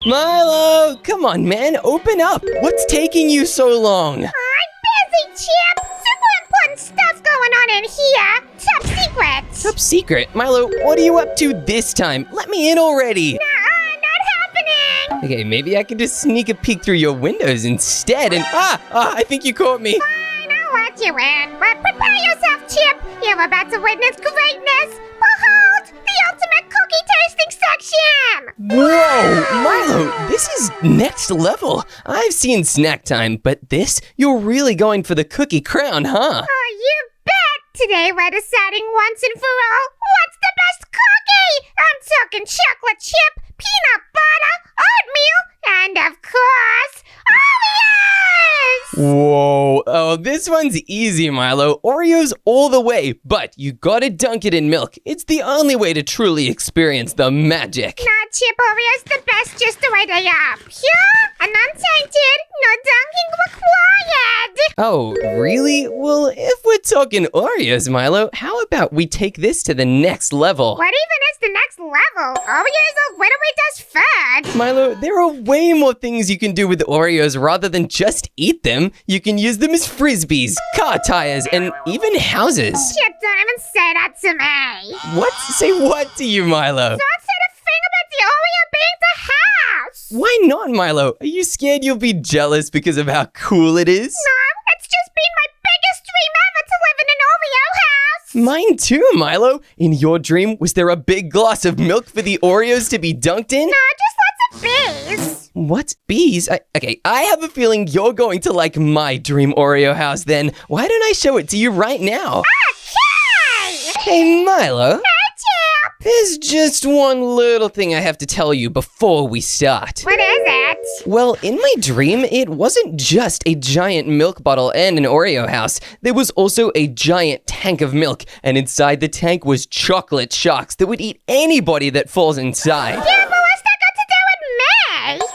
Milo, come on, man, open up. What's taking you so long? I'm busy, Chip. Super important stuff's going on in here. Top secret. Top secret? Milo, what are you up to this time? Let me in already. Not happening. Okay, maybe I can just sneak a peek through your windows instead and I think you caught me. Fine, I'll let you in. But prepare yourself, Chip. You're about to witness greatness. Behold, the ultimate cookie tasting section. Whoa, Milo, this is next level. I've seen Snack Time, but this, you're really going for the cookie crown, huh? Oh, you bet. Today we're deciding once and for all, what's the best cookie? I'm talking chocolate chip, peanut butter, oatmeal, and of course, Oreos! Whoa, oh, this one's easy, Milo. Oreos all the way, but you gotta dunk it in milk. It's the only way to truly experience the magic. Nah, Chip, Oreos the best just the way they are. Pure and untainted, no dunking required. Oh, really? Well, if we're talking Oreos, Milo, how about we take this to the next level? What even is the next level? Oreos are literally just food. Milo, there are way more things you can do with Oreos rather than just eat them. You can use them as frisbees, car tires, and even houses. Chip, don't even say that to me. What? Say what to you, Milo? Don't say the thing about the Oreo being the house. Why not, Milo? Are you scared you'll be jealous because of how cool it is? No, it's just been my biggest dream ever to live in an Oreo house. Mine too, Milo. In your dream, was there a big glass of milk for the Oreos to be dunked in? No, just lots of bees. What? Bees? Okay, I have a feeling you're going to like my dream Oreo house then. Why don't I show it to you right now? Okay. Hey, Milo. Hey, Chip. There's just one little thing I have to tell you before we start. What is it? Well, in my dream, it wasn't just a giant milk bottle and an Oreo house. There was also a giant tank of milk, and inside the tank was chocolate sharks that would eat anybody that falls inside. Yeah, but what's that got to do with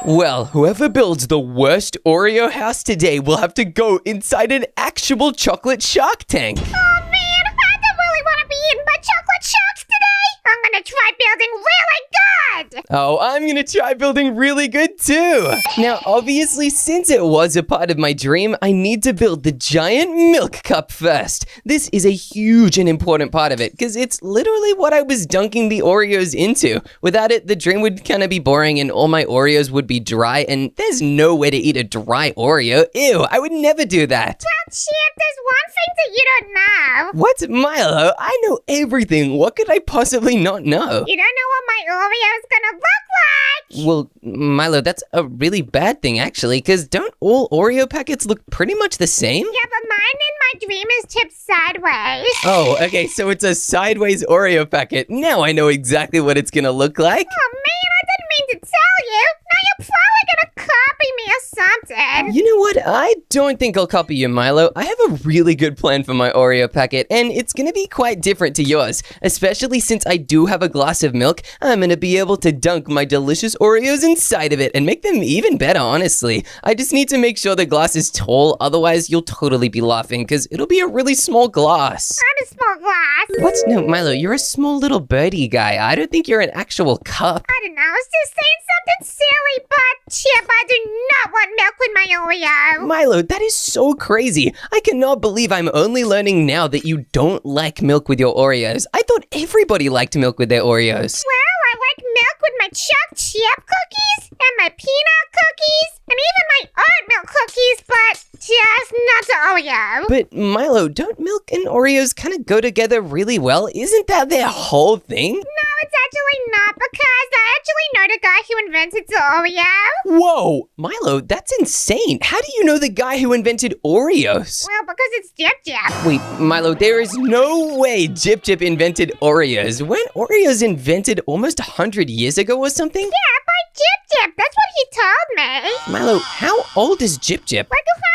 me? Well, whoever builds the worst Oreo house today will have to go inside an actual chocolate shark tank. Oh, man, I don't really want to be eaten by chocolate sharks today. I'm gonna try building really good. Oh, I'm gonna try building really good too. Now, obviously, since it was a part of my dream, I need to build the giant milk cup first. This is a huge and important part of it because it's literally what I was dunking the Oreos into. Without it, the dream would kind of be boring and all my Oreos would be dry, and there's no way to eat a dry Oreo. Ew, I would never do that. Well, Chip, there's one thing that you don't know. What, Milo? I know everything. What could I possibly not know? You don't know what my Oreo's gonna look like. Well, Milo, that's a really bad thing, actually, because don't all Oreo packets look pretty much the same? Yeah, but mine in my dream is tipped sideways. Oh, okay, so it's a sideways Oreo packet. Now I know exactly what it's gonna look like. Oh, man, I didn't mean to tell you. Now you're probably gonna copy me or something. You know what? I don't think I'll copy you, Milo. I have a really good plan for my Oreo packet, and it's gonna be quite different to yours. Especially since I do have a glass of milk, I'm gonna be able to dunk my delicious Oreos inside of it and make them even better, honestly. I just need to make sure the glass is tall, otherwise you'll totally be laughing, because it'll be a really small glass. I'm a small glass. What? No, Milo, you're a small little birdie guy. I don't think you're an actual cup. I don't know, I was just saying something silly, but Chip, I do not want milk with my Oreo. Milo, that is so crazy. I cannot believe I'm only learning now that you don't like milk with your Oreos. I thought everybody liked milk with their Oreos. Well, I like milk with my choc chip cookies and my peanut cookies and even my oatmeal cookies, but just not the Oreo. But Milo, don't milk and Oreos kind of go together really well? Isn't that their whole thing? No, it's actually not, because I actually know the guy who invented the Oreo. Whoa, Milo, that's insane. How do you know the guy who invented Oreos? Well, because it's Jip Jip. Wait, Milo, there is no way Jip Jip invented Oreos. Weren't Oreos invented almost 100 years ago or something? Yeah, by Jip Jip. That's what he told me. Milo, how old is Jip Jip? Like 150.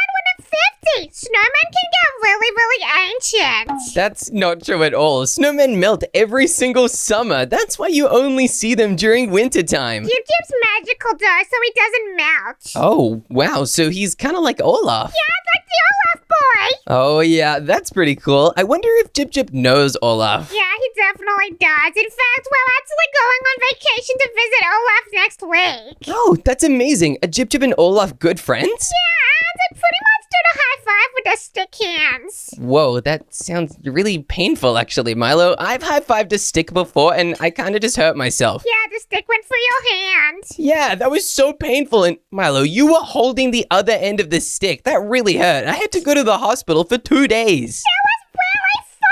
Snowmen can get really, really ancient. That's not true at all. Snowmen melt every single summer. That's why you only see them during wintertime. Jip Jip's magical though, so he doesn't melt. Oh, wow. So he's kind of like Olaf. Yeah, like the Olaf boy. Oh, yeah. That's pretty cool. I wonder if Jip Jip knows Olaf. Yeah, he definitely does. In fact, we're actually going on vacation to visit Olaf next week. Oh, that's amazing. A Jip Jip and Olaf good friends? Yeah, and they pretty much did a high five with their stick hands. Whoa, that sounds really painful actually, Milo. I've high-fived a stick before and I kind of just hurt myself. Yeah, the stick went through your hand. Yeah, that was so painful. And Milo, you were holding the other end of the stick. That really hurt. I had to go to the hospital for 2 days. It was really funny.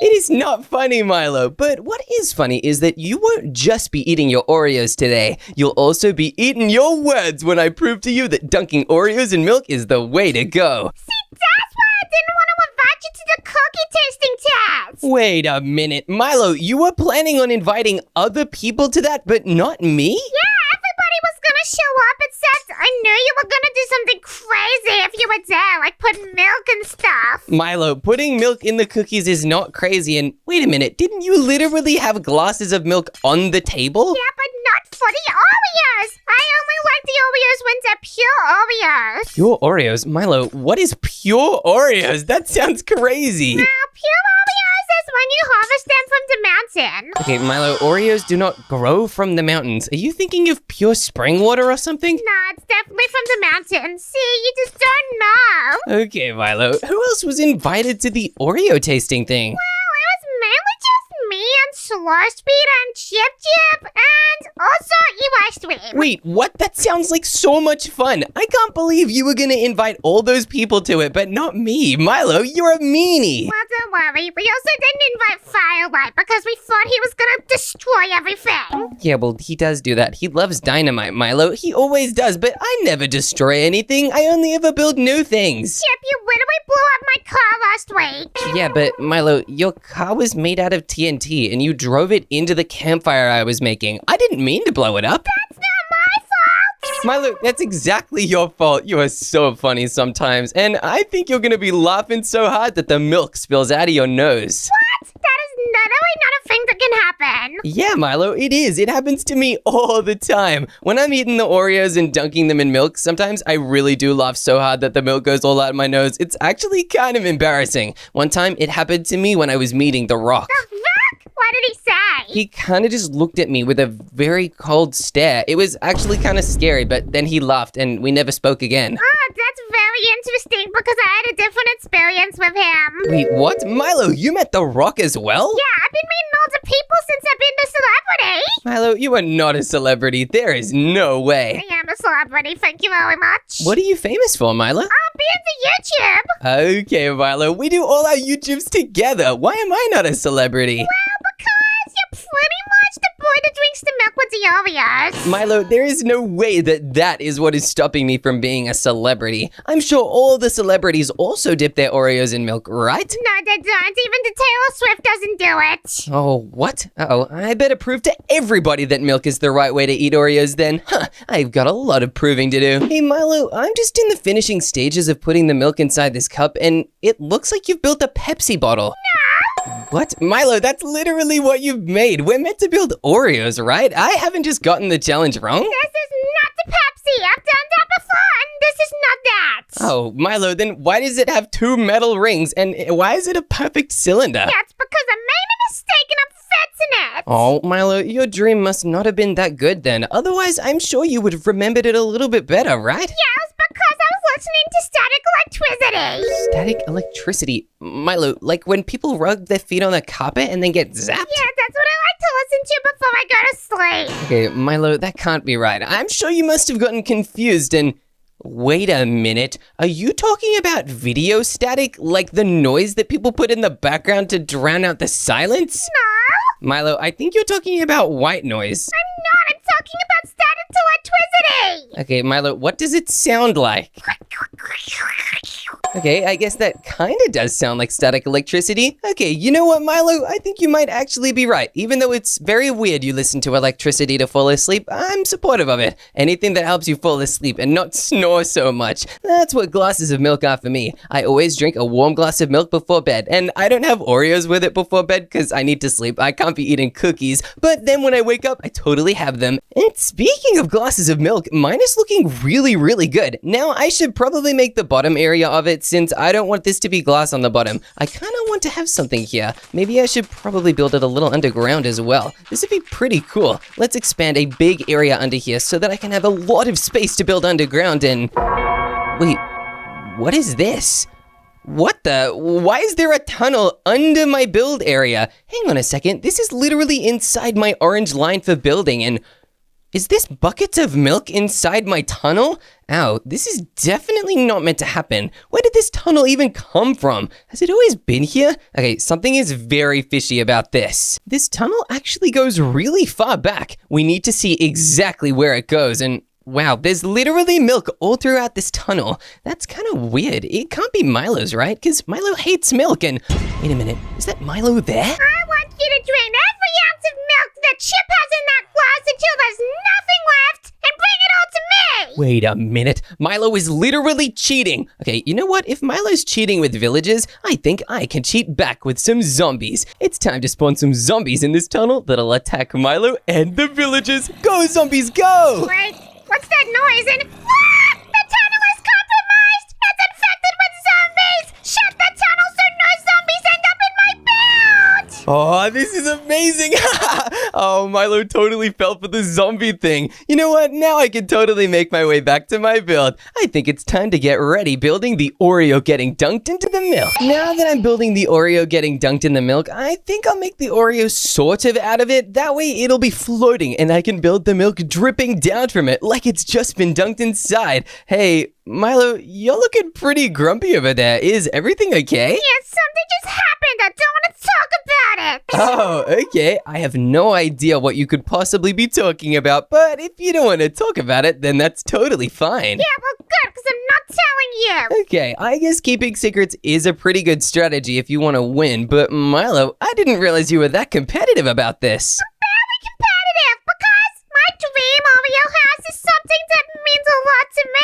It is not funny, Milo. But what is funny is that you won't just be eating your Oreos today. You'll also be eating your words when I prove to you that dunking Oreos in milk is the way to go. See, that's why I didn't want to invite you to the cookie tasting test. Wait a minute, Milo, you were planning on inviting other people to that, but not me? Yeah, everybody was gonna show up except I knew you were gonna do something crazy if you were there, like put milk and stuff. Milo, putting milk in the cookies is not crazy. And wait a minute, didn't you literally have glasses of milk on the table? Yeah, but not for the Oreos. I only like the Oreos when they're pure Oreos. Pure Oreos? Milo, what is pure Oreos? That sounds crazy. Now, pure Oreos is when you harvest them from the mountain. Okay, Milo, Oreos do not grow from the mountains. Are you thinking of pure spring water or something? No, it's definitely from the mountain. See, you just don't know. Okay, Milo, who else was invited to the Oreo tasting thing? Well, it was mainly just me and Slurpeed and Chip Chip and also Ewa. Wait, what? That sounds like so much fun. I can't believe you were gonna invite all those people to it, but not me. Milo, you're a meanie. Well, don't worry. We also didn't invite Firelight because we thought he was gonna destroy everything. Yeah, well, he does do that. He loves dynamite, Milo. He always does, but I never destroy anything. I only ever build new things. Chip, you literally blew up my car last week. Yeah, but Milo, your car was made out of TNT and you drove it into the campfire I was making. I didn't mean to blow it up. That's not my fault. Milo, that's exactly your fault. You are so funny sometimes, and I think you're gonna be laughing so hard that the milk spills out of your nose. What? That is literally not a thing that can happen. Yeah, Milo, it is. It happens to me all the time. When I'm eating the Oreos and dunking them in milk, sometimes I really do laugh so hard that the milk goes all out my nose. It's actually kind of embarrassing. One time, it happened to me when I was meeting The Rock. The Rock? What did he say? He kind of just looked at me with a very cold stare. It was actually kind of scary, but then he laughed and we never spoke again. Oh, that's very interesting because I had a different experience with him. Wait, what? Milo, you met The Rock as well? Yeah, I've been meeting loads of people since I've been a celebrity. Milo, you are not a celebrity. There is no way. I am a celebrity, thank you very much. What are you famous for, Milo? I'm being the YouTube. Okay, Milo, we do all our YouTubes together. Why am I not a celebrity? Well, because you're pretty much the boy that drinks the milk with the Oreos. Milo, there is no way that that is what is stopping me from being a celebrity. I'm sure all the celebrities also dip their Oreos in milk, right? No, they don't. Even the Taylor Swift doesn't do it. Oh, what? Uh-oh, I better prove to everybody that milk is the right way to eat Oreos then. Huh, I've got a lot of proving to do. Hey, Milo, I'm just in the finishing stages of putting the milk inside this cup, and it looks like you've built a Pepsi bottle. No. What? Milo, that's literally what you've made. We're meant to build Oreos, right? I haven't just gotten the challenge wrong. This is not the Pepsi. I've done that before, and this is not that. Oh, Milo, then why does it have 2 metal rings, and why is it a perfect cylinder? That's because I made a mistake and I'm fixing it. Oh, Milo, your dream must not have been that good then. Otherwise, I'm sure you would have remembered it a little bit better, right? Yes, because I was listening to static electricity. Static electricity. Milo, like when people rub their feet on the carpet and then get zapped? Yeah, that's what I like to listen to before I go to sleep. Okay, Milo, that can't be right. I'm sure you must have gotten confused and... Wait a minute. Are you talking about video static? Like the noise that people put in the background to drown out the silence? No, Milo, I think you're talking about white noise. I'm not. I'm talking about static electricity. Okay, Milo, what does it sound like? Okay, I guess that kind of does sound like static electricity. Okay, you know what, Milo? I think you might actually be right. Even though it's very weird you listen to electricity to fall asleep, I'm supportive of it. Anything that helps you fall asleep and not snore so much. That's what glasses of milk are for me. I always drink a warm glass of milk before bed, and I don't have Oreos with it before bed because I need to sleep. I can't be eating cookies, but then when I wake up, I totally have them. And speaking of glasses of milk, mine is looking really, really good. Now, I should probably make the bottom area of it but since I don't want this to be glass on the bottom, I kind of want to have something here. Maybe I should probably build it a little underground as well. This would be pretty cool. Let's expand a big area under here so that I can have a lot of space to build underground and... Wait, what is this? What the? Why is there a tunnel under my build area? Hang on a second. This is literally inside my orange line for building, and is this buckets of milk inside my tunnel? Ow, this is definitely not meant to happen. Where did this tunnel even come from? Has it always been here? Okay, something is very fishy about this. This tunnel actually goes really far back. We need to see exactly where it goes, and wow, there's literally milk all throughout this tunnel. That's kind of weird. It can't be Milo's, right? Because Milo hates milk and... Wait a minute, is that Milo there? I want you to drain every ounce of milk that Chip has in that glass until there's nothing left and bring it all to me! Wait a minute, Milo is literally cheating. Okay, you know what? If Milo's cheating with villagers, I think I can cheat back with some zombies. It's time to spawn some zombies in this tunnel that'll attack Milo and the villagers. Go, zombies, go! Wait. What's that noise? And ah! The tunnel is compromised! It's infected with zombies! Shut the tunnel so no zombies end up in my build! Oh, this is amazing! Oh, Milo totally fell for the zombie thing. You know what? Now I can totally make my way back to my build. I think it's time to get ready building the Oreo getting dunked into the milk. Now that I'm building the Oreo getting dunked in the milk, I think I'll make the Oreo sort of out of it. That way it'll be floating and I can build the milk dripping down from it like it's just been dunked inside. Hey, Milo, you're looking pretty grumpy over there. Is everything okay? Yeah, something just happened. I don't want to talk about it. Oh, okay. I have no idea what you could possibly be talking about, but if you don't want to talk about it, then that's totally fine. Yeah, well, good, because I'm not telling you. Okay, I guess keeping secrets is a pretty good strategy if you want to win, but Milo, I didn't realize you were that competitive about this. Very competitive, because my dream Oreo house is something that means a lot to me.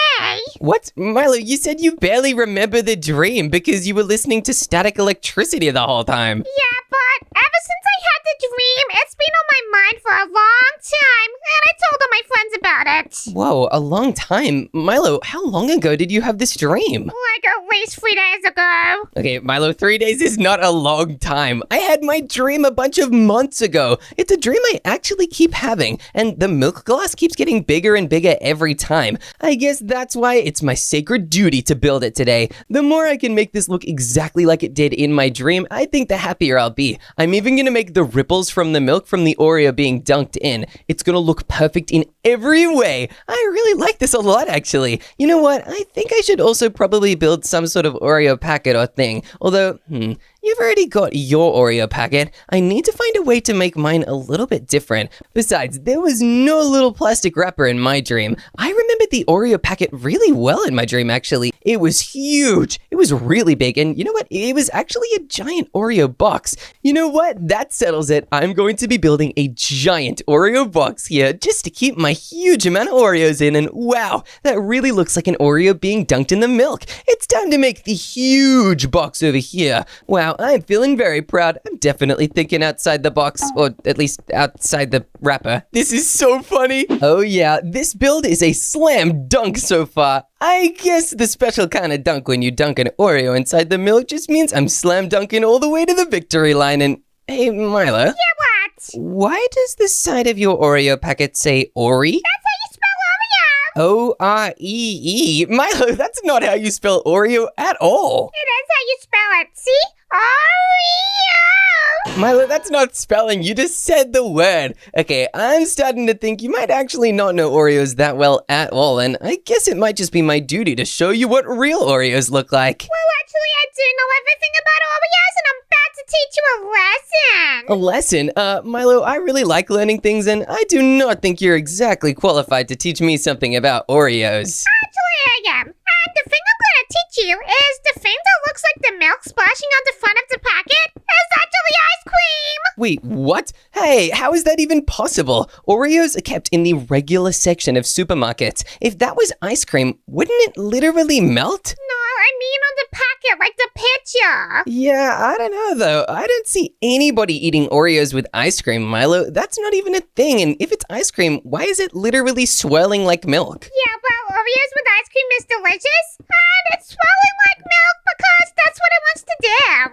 What? Milo, you said you barely remember the dream because you were listening to static electricity the whole time. Yeah, but ever since I had the dream, it's been on my mind for a long time, and I told all my friends about it. Whoa, a long time. Milo, how long ago did you have this dream? Like at least 3 days ago. Okay, Milo, 3 days is not a long time. I had my dream a bunch of months ago. It's a dream I actually keep having, and the milk glass keeps getting bigger and bigger every time. I guess that's why it's my sacred duty to build it today. The more I can make this look exactly like it did in my dream, I think the happier I'll be. I'm even gonna make the ripples from the milk from the Oreo being dunked in. It's gonna look perfect in every way. I really like this a lot, actually. You know what? I think I should also probably build some sort of Oreo packet or thing. Although, you've already got your Oreo packet. I need to find a way to make mine a little bit different. Besides, there was no little plastic wrapper in my dream. I remembered the Oreo packet really well in my dream, actually. It was huge. It was really big. And you know what? It was actually a giant Oreo box. You know what? That settles it. I'm going to be building a giant Oreo box here just to keep my huge amount of Oreos in. And wow, that really looks like an Oreo being dunked in the milk. It's time to make the huge box over here. Wow, I'm feeling very proud. I'm definitely thinking outside the box, or at least outside the wrapper. This is so funny. Oh yeah, this build is a slam dunk so far. I guess the special kind of dunk when you dunk an Oreo inside the milk just means I'm slam dunking all the way to the victory line. And hey, Milo. Yeah, what? Why does the side of your Oreo packet say Ori? That's how you spell Oreo. O-R-E-E. Milo, that's not how you spell Oreo at all. It is how you spell it. See? Oreo. Milo, that's not spelling. You just said the word. Okay, I'm starting to think you might actually not know Oreos that well at all, and I guess it might just be my duty to show you what real Oreos look like. Well, actually, I do know everything about Oreos, and I'm about to teach you a lesson. A lesson? Milo, I really like learning things, and I do not think you're exactly qualified to teach me something about Oreos. Actually, I am. And the thing I'm going to teach you is the thing that looks like the milk splashing on the front of the packet is actually ice cream. Wait, what? Hey, how is that even possible? Oreos are kept in the regular section of supermarkets. If that was ice cream, wouldn't it literally melt? No, I mean on the packet, like the picture. Yeah, I don't know though. I don't see anybody eating Oreos with ice cream, Milo. That's not even a thing. And if it's ice cream, why is it literally swirling like milk? Yeah, well, Oreos with ice cream is delicious, and it's swelling like milk because that's what it wants to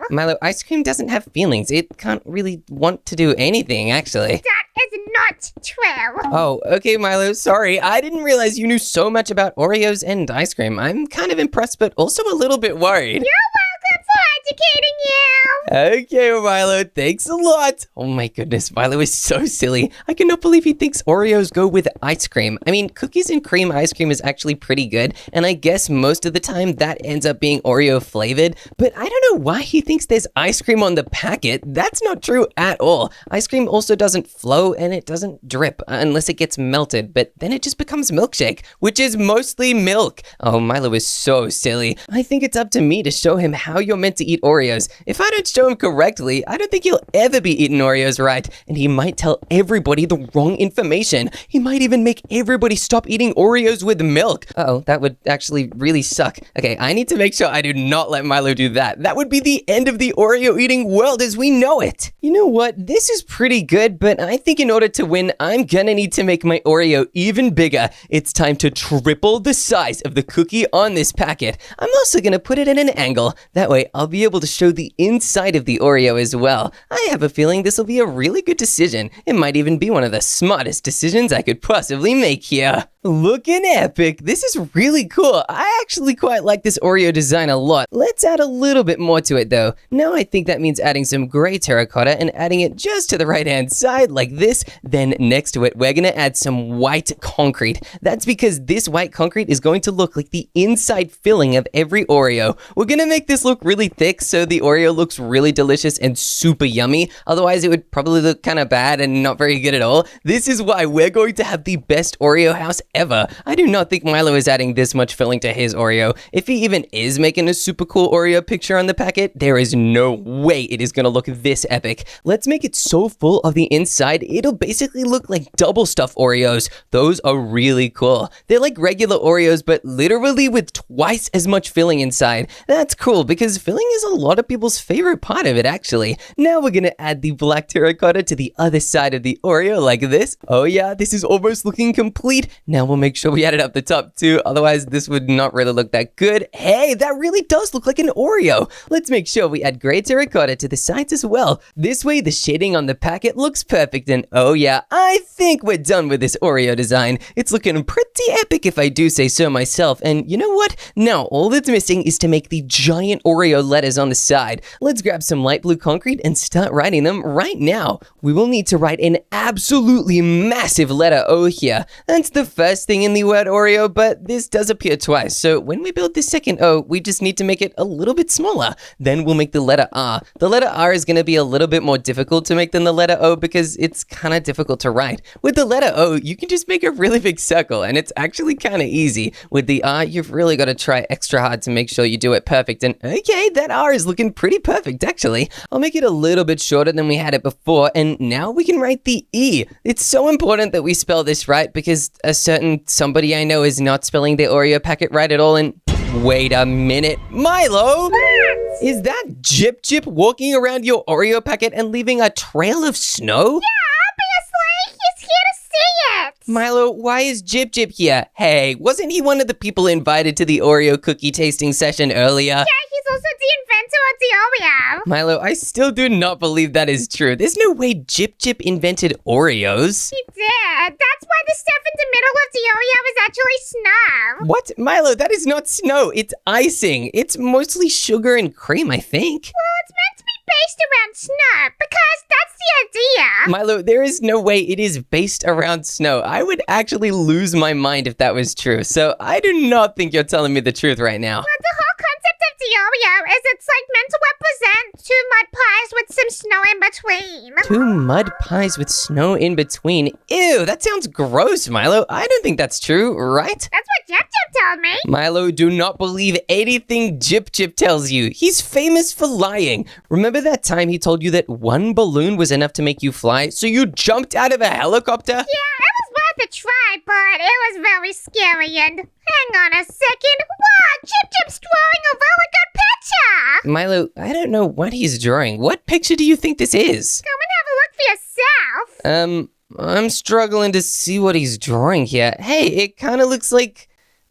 do. Milo, ice cream doesn't have feelings. It can't really want to do anything, actually. That is not true. Oh, okay, Milo, sorry. I didn't realize you knew so much about Oreos and ice cream. I'm kind of impressed, but also a little bit worried. You're welcome for educating you. Okay, Milo, thanks a lot. Oh my goodness, Milo is so silly. I cannot believe he thinks Oreos go with ice cream. I mean, cookies and cream ice cream is actually pretty good, and I guess most of the time that ends up being Oreo flavored, but I don't know why he thinks there's ice cream on the packet. That's not true at all. Ice cream also doesn't flow and it doesn't drip unless it gets melted, but then it just becomes milkshake, which is mostly milk. Oh, Milo is so silly. I think it's up to me to show him how you're meant to eat Oreos. If I don't show him correctly, I don't think he'll ever be eating Oreos right, and he might tell everybody the wrong information. He might even make everybody stop eating Oreos with milk. Uh-oh, that would actually really suck. Okay, I need to make sure I do not let Milo do that. That would be the end of the Oreo eating world as we know it. You know what? This is pretty good, but I think in order to win, I'm gonna need to make my Oreo even bigger. It's time to triple the size of the cookie on this packet. I'm also gonna put it in an angle. That way, I'll be able to show the inside of the Oreo as well. I have a feeling this will be a really good decision. It might even be one of the smartest decisions I could possibly make here. Looking epic. This is really cool. I actually quite like this Oreo design a lot. Let's add a little bit more to it though. Now I think that means adding some gray terracotta and adding it just to the right hand side like this. Then next to it, we're gonna add some white concrete. That's because this white concrete is going to look like the inside filling of every Oreo. We're gonna make this look really thick so the Oreo looks really delicious and super yummy. Otherwise it would probably look kind of bad and not very good at all. This is why we're going to have the best Oreo house ever. I do not think Milo is adding this much filling to his Oreo. If he even is making a super cool Oreo picture on the packet, there is no way it is gonna look this epic. Let's make it so full of the inside, it'll basically look like double stuffed Oreos. Those are really cool. They're like regular Oreos, but literally with twice as much filling inside. That's cool because filling is a lot of people's favorite part of it actually. Now we're gonna add the black terracotta to the other side of the Oreo like this. Oh yeah, this is almost looking complete. Now we'll make sure we add it up the top too, otherwise this would not really look that good. Hey, that really does look like an Oreo. Let's make sure we add gray terracotta to the sides as well. This way the shading on the packet looks perfect, and oh yeah, I think we're done with this Oreo design. It's looking pretty epic if I do say so myself, and you know what? Now all that's missing is to make the giant Oreo letters on the side. Let's grab some light blue concrete and start writing them right now. We will need to write an absolutely massive letter O here. That's the first thing in the word Oreo, but this does appear twice. So when we build the second O, we just need to make it a little bit smaller. Then we'll make the letter R. The letter R is going to be a little bit more difficult to make than the letter O because it's kind of difficult to write. With the letter O, you can just make a really big circle, and it's actually kind of easy. With the R, you've really got to try extra hard to make sure you do it perfect. And okay, that R is looking pretty perfect actually. I'll make it a little bit shorter than we had it before, and now we can write the E. It's so important that we spell this right because a certain somebody I know is not spelling the Oreo packet right at all. And wait a minute, Milo! What? Is that Jip Jip walking around your Oreo packet and leaving a trail of snow? Yeah, obviously. He's here to see it. Milo, why is Jip Jip here? Hey, wasn't he one of the people invited to the Oreo cookie tasting session earlier? Yeah, he's also the inventor of the Oreo. Milo, I still do not believe that is true. There's no way Jip Jip invented Oreos. He did. That's why the stuff in the middle of the Oreo is actually snow. What? Milo, that is not snow. It's icing. It's mostly sugar and cream, I think. Well, it's meant to be based around snow because that's the idea. Milo, there is no way it is based around snow. I would actually lose my mind if that was true. So I do not think you're telling me the truth right now. Well, the whole concept of the Oreo is it's like meant to represent two mud pies with some snow in between. Two mud pies with snow in between. Ew, that sounds gross, Milo. I don't think that's true, right? That's what Jip Jip told me. Milo, do not believe anything Jip Jip tells you. He's famous for lying. Remember that time he told you that one balloon was enough to make you fly, so you jumped out of a helicopter? Yeah, it was worth a try, but it was very scary. And hang on a second. Wow, Jip Jip's drawing a really good picture. Milo, I don't know what he's drawing. What picture do you think this is? Come and have a look for yourself. I'm struggling to see what he's drawing here. Hey, it kind of looks like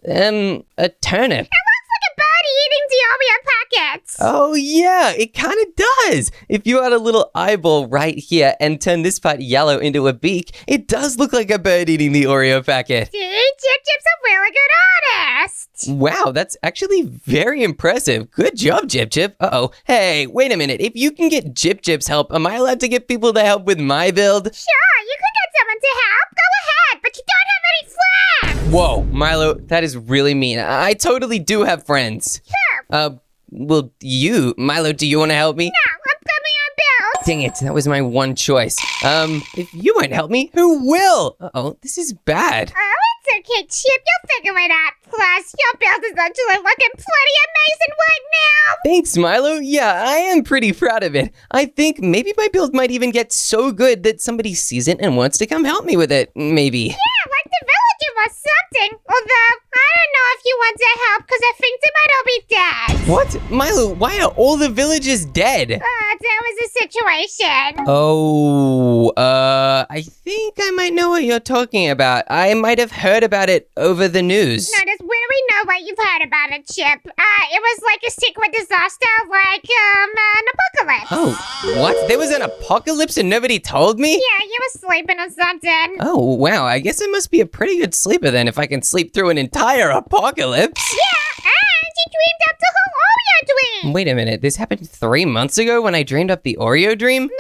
A turnip. Like a bird eating the Oreo packets. Oh yeah, it kind of does. If you had a little eyeball right here and turn this part yellow into a beak, it does look like a bird eating the Oreo packet. See, Chip Chip's a really good artist. Wow, that's actually very impressive. Good job, Chip Chip. Uh-oh. Hey, wait a minute. If you can get Chip Chip's help, am I allowed to get people to help with my build? Sure, you could get someone to help. Go ahead, but you don't have any friends. Whoa, Milo, that is really mean. I totally do have friends. Sure. Well, Milo, do you want to help me? No, I'm coming on build. Dang it, that was my one choice. If you won't help me, who will? Uh-oh, this is bad. Oh, it's okay, Chip. You'll figure it out. Plus, your build is actually looking pretty amazing right now. Thanks, Milo. Yeah, I am pretty proud of it. I think maybe my build might even get so good that somebody sees it and wants to come help me with it. Maybe. Yeah, like the villager or something. Although, I don't know if you want to help because I think they might all be dead. What? Milo, why are all the villagers dead? That was the situation. Oh, I think I might know what you're talking about. I might have heard about it over the news. Notice, when do we know what you've heard about it, Chip? It was like a secret disaster, like, an apocalypse. Oh, what? There was an apocalypse and nobody told me? Yeah, you were sleeping or something. Oh, wow. I guess I must be a pretty good sleeper then if I can sleep through an entire apocalypse. Yeah, and you dreamed up the whole Oreo dream. Wait a minute. This happened 3 months ago when I dreamed up the Oreo dream? No.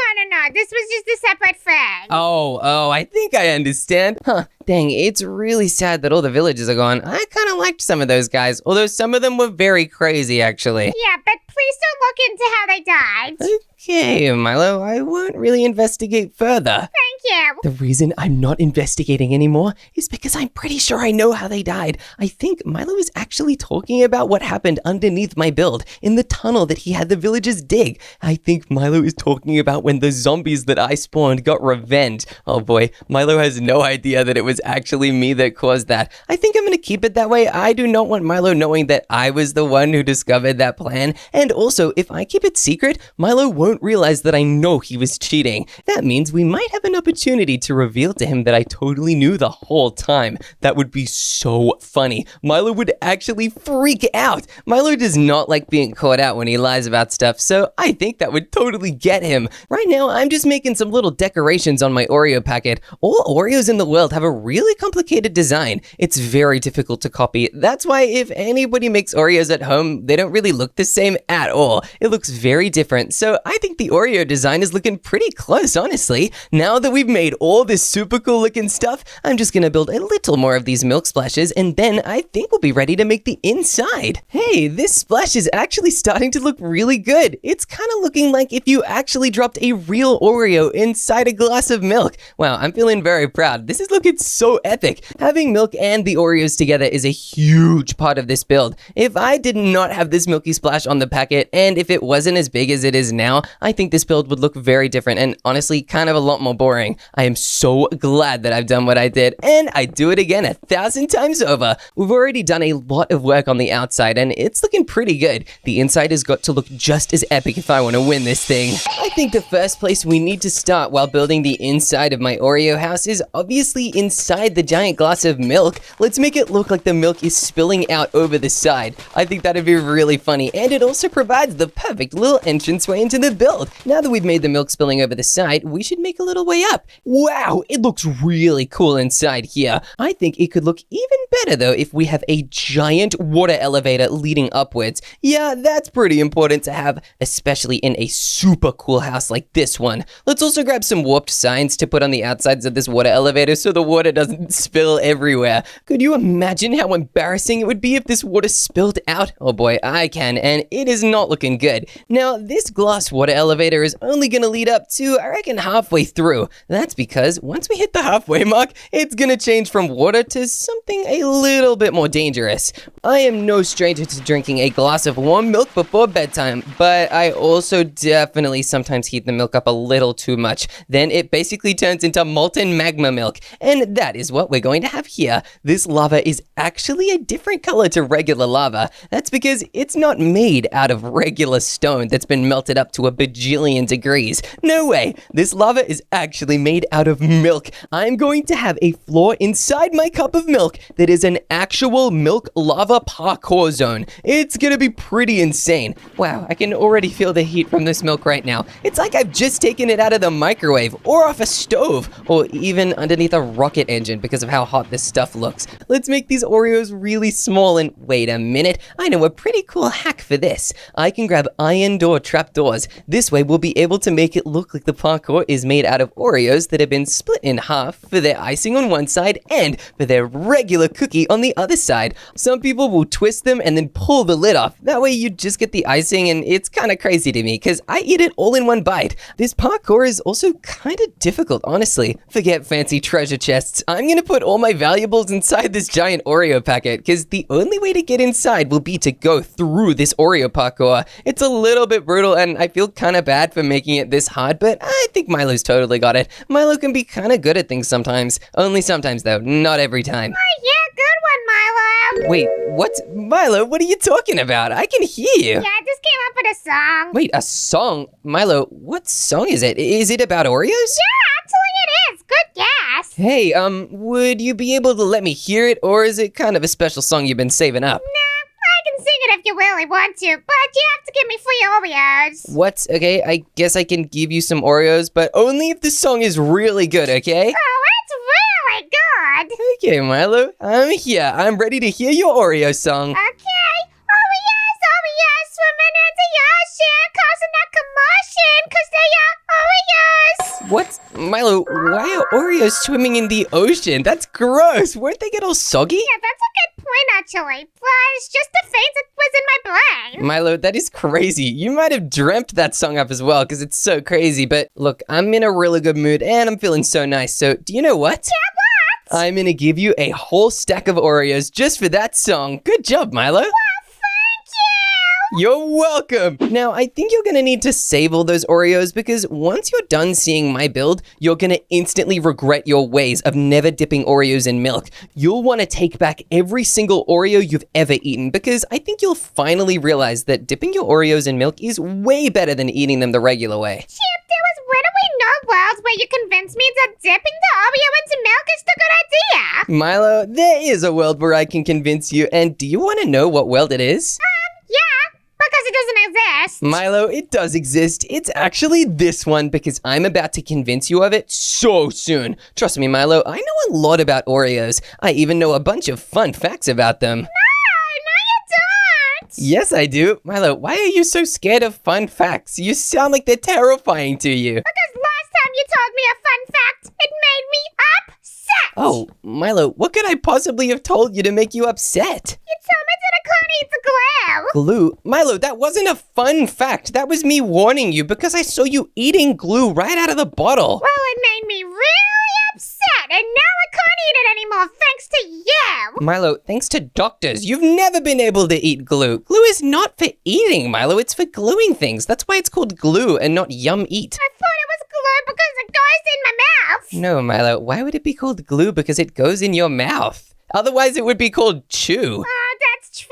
This was just a separate thing. Oh, I think I understand. Huh, dang, it's really sad that all the villagers are gone. I kind of liked some of those guys, although some of them were very crazy, actually. Yeah, but please don't look into how they died. Okay, Milo, I won't really investigate further. Thank you. The reason I'm not investigating anymore is because I'm pretty sure I know how they died. I think Milo is actually talking about what happened underneath my build, in the tunnel that he had the villagers dig. I think Milo is talking about when the zombies that I spawned got revenge. Oh boy, Milo has no idea that it was actually me that caused that. I think I'm gonna keep it that way. I do not want Milo knowing that I was the one who discovered that plan. And also, if I keep it secret, Milo won't realize that I know he was cheating. That means we might have an opportunity to reveal to him that I totally knew the whole time. That would be so funny. Milo would actually freak out. Milo does not like being caught out when he lies about stuff, so I think that would totally get him. Right now, I'm just making some little decorations on my Oreo packet. All Oreos in the world have a really complicated design. It's very difficult to copy. That's why if anybody makes Oreos at home, they don't really look the same at all. It looks very different, so I think the Oreo design is looking pretty close, honestly. Now that we've made all this super cool looking stuff, I'm just gonna build a little more of these milk splashes, and then I think we'll be ready to make the inside. Hey, this splash is actually starting to look really good. It's kind of looking like if you actually dropped a real Oreo inside a glass of milk. Wow, I'm feeling very proud. This is looking so epic. Having milk and the Oreos together is a huge part of this build. If I did not have this milky splash on the packet, and if it wasn't as big as it is now, I think this build would look very different and honestly kind of a lot more boring. I am so glad that I've done what I did, and I do it again 1,000 times over. We've already done a lot of work on the outside, and it's looking pretty good. The inside has got to look just as epic if I want to win this thing. I think the first place we need to start while building the inside of my Oreo house is obviously inside the giant glass of milk. Let's make it look like the milk is spilling out over the side. I think that'd be really funny, and it also provides the perfect little entranceway into the build. Now that we've made the milk spilling over the side, we should make a little way up. Wow, it looks really cool inside here. I think it could look even better though if we have a giant water elevator leading upwards. Yeah, that's pretty important to have, especially in a super cool house like this one. Let's also grab some warped signs to put on the outsides of this water elevator so the water doesn't spill everywhere. Could you imagine how embarrassing it would be if this water spilled out? Oh boy, I can, and it is not looking good. Now, this glass water elevator is only gonna lead up to, I reckon, halfway through. That's because once we hit the halfway mark, it's gonna change from water to something a little bit more dangerous. I am no stranger to drinking a glass of warm milk before bedtime, but I also definitely sometimes heat the milk up a little too much. Then it basically turns into molten magma milk, and that is what we're going to have here. This lava is actually a different color to regular lava. That's because it's not made out of of regular stone that's been melted up to a bajillion degrees. No way! This lava is actually made out of milk. I'm going to have a floor inside my cup of milk that is an actual milk lava parkour zone. It's gonna be pretty insane. Wow, I can already feel the heat from this milk right now. It's like I've just taken it out of the microwave or off a stove or even underneath a rocket engine because of how hot this stuff looks. Let's make these Oreos really small and wait a minute. I know a pretty cool hack for this. I can grab iron door trapdoors. This way we'll be able to make it look like the parkour is made out of Oreos that have been split in half for their icing on one side and for their regular cookie on the other side. Some people will twist them and then pull the lid off. That way you just get the icing, and it's kind of crazy to me because I eat it all in one bite. This parkour is also kind of difficult, honestly. Forget fancy treasure chests. I'm gonna put all my valuables inside this giant Oreo packet because the only way to get inside will be to go through this Oreo parkour. It's a little bit brutal and I feel kind of bad for making it this hard, but I think Milo's totally got it. Milo can be kind of good at things sometimes. Only sometimes though, not every time. Oh yeah, good one, Milo. Wait, what? Milo, what are you talking about? I can hear you. Yeah, I just came up with a song. Wait, a song? Milo, what song is it? Is it about Oreos? Yeah, actually it is. Good guess. Hey, would you be able to let me hear it, or is it kind of a special song you've been saving up? I can sing it if you really want to, but you have to give me free Oreos. What? Okay, I guess I can give you some Oreos, but only if the song is really good, okay? Oh, it's really good. Okay, Milo, I'm here. I'm ready to hear your Oreo song. Okay. Oreos, Oreos, swimming in the ocean, causing a commotion, 'cause they are Oreos. What? Milo, why are Oreos swimming in the ocean? That's gross. Won't they get all soggy? Yeah, that's a good point, actually. But it's just the things that was in my brain. Milo, that is crazy. You might have dreamt that song up as well because it's so crazy. But look, I'm in a really good mood and I'm feeling so nice. So do you know what? Yeah, what? I'm going to give you a whole stack of Oreos just for that song. Good job, Milo. Thank you. You're welcome. Now, I think you're going to need to save all those Oreos because once you're done seeing my build, you're going to instantly regret your ways of never dipping Oreos in milk. You'll want to take back every single Oreo you've ever eaten because I think you'll finally realize that dipping your Oreos in milk is way better than eating them the regular way. Chip, there was literally no world where you convinced me that dipping the Oreo into milk is the good idea. Milo, there is a world where I can convince you, and do you want to know what world it is? Yeah, because it doesn't exist. Milo, it does exist. It's actually this one because I'm about to convince you of it so soon. Trust me, Milo, I know a lot about Oreos. I even know a bunch of fun facts about them. No, you don't. Yes, I do. Milo, why are you so scared of fun facts? You sound like they're terrifying to you. Because last time you told me a fun fact, it made me upset. Oh, Milo, what could I possibly have told you to make you upset? You told me that I can't eat the glue. Glue? Milo, that wasn't a fun fact. That was me warning you because I saw you eating glue right out of the bottle. Well, it made me really upset, and now I can't eat it anymore thanks to you. Milo, thanks to doctors, you've never been able to eat glue. Glue is not for eating, Milo. It's for gluing things. That's why it's called glue and not yum eat. I thought it was glue because it goes in my mouth. No, Milo, why would it be called glue? Because it goes in your mouth. Otherwise, it would be called chew. Oh, that's true.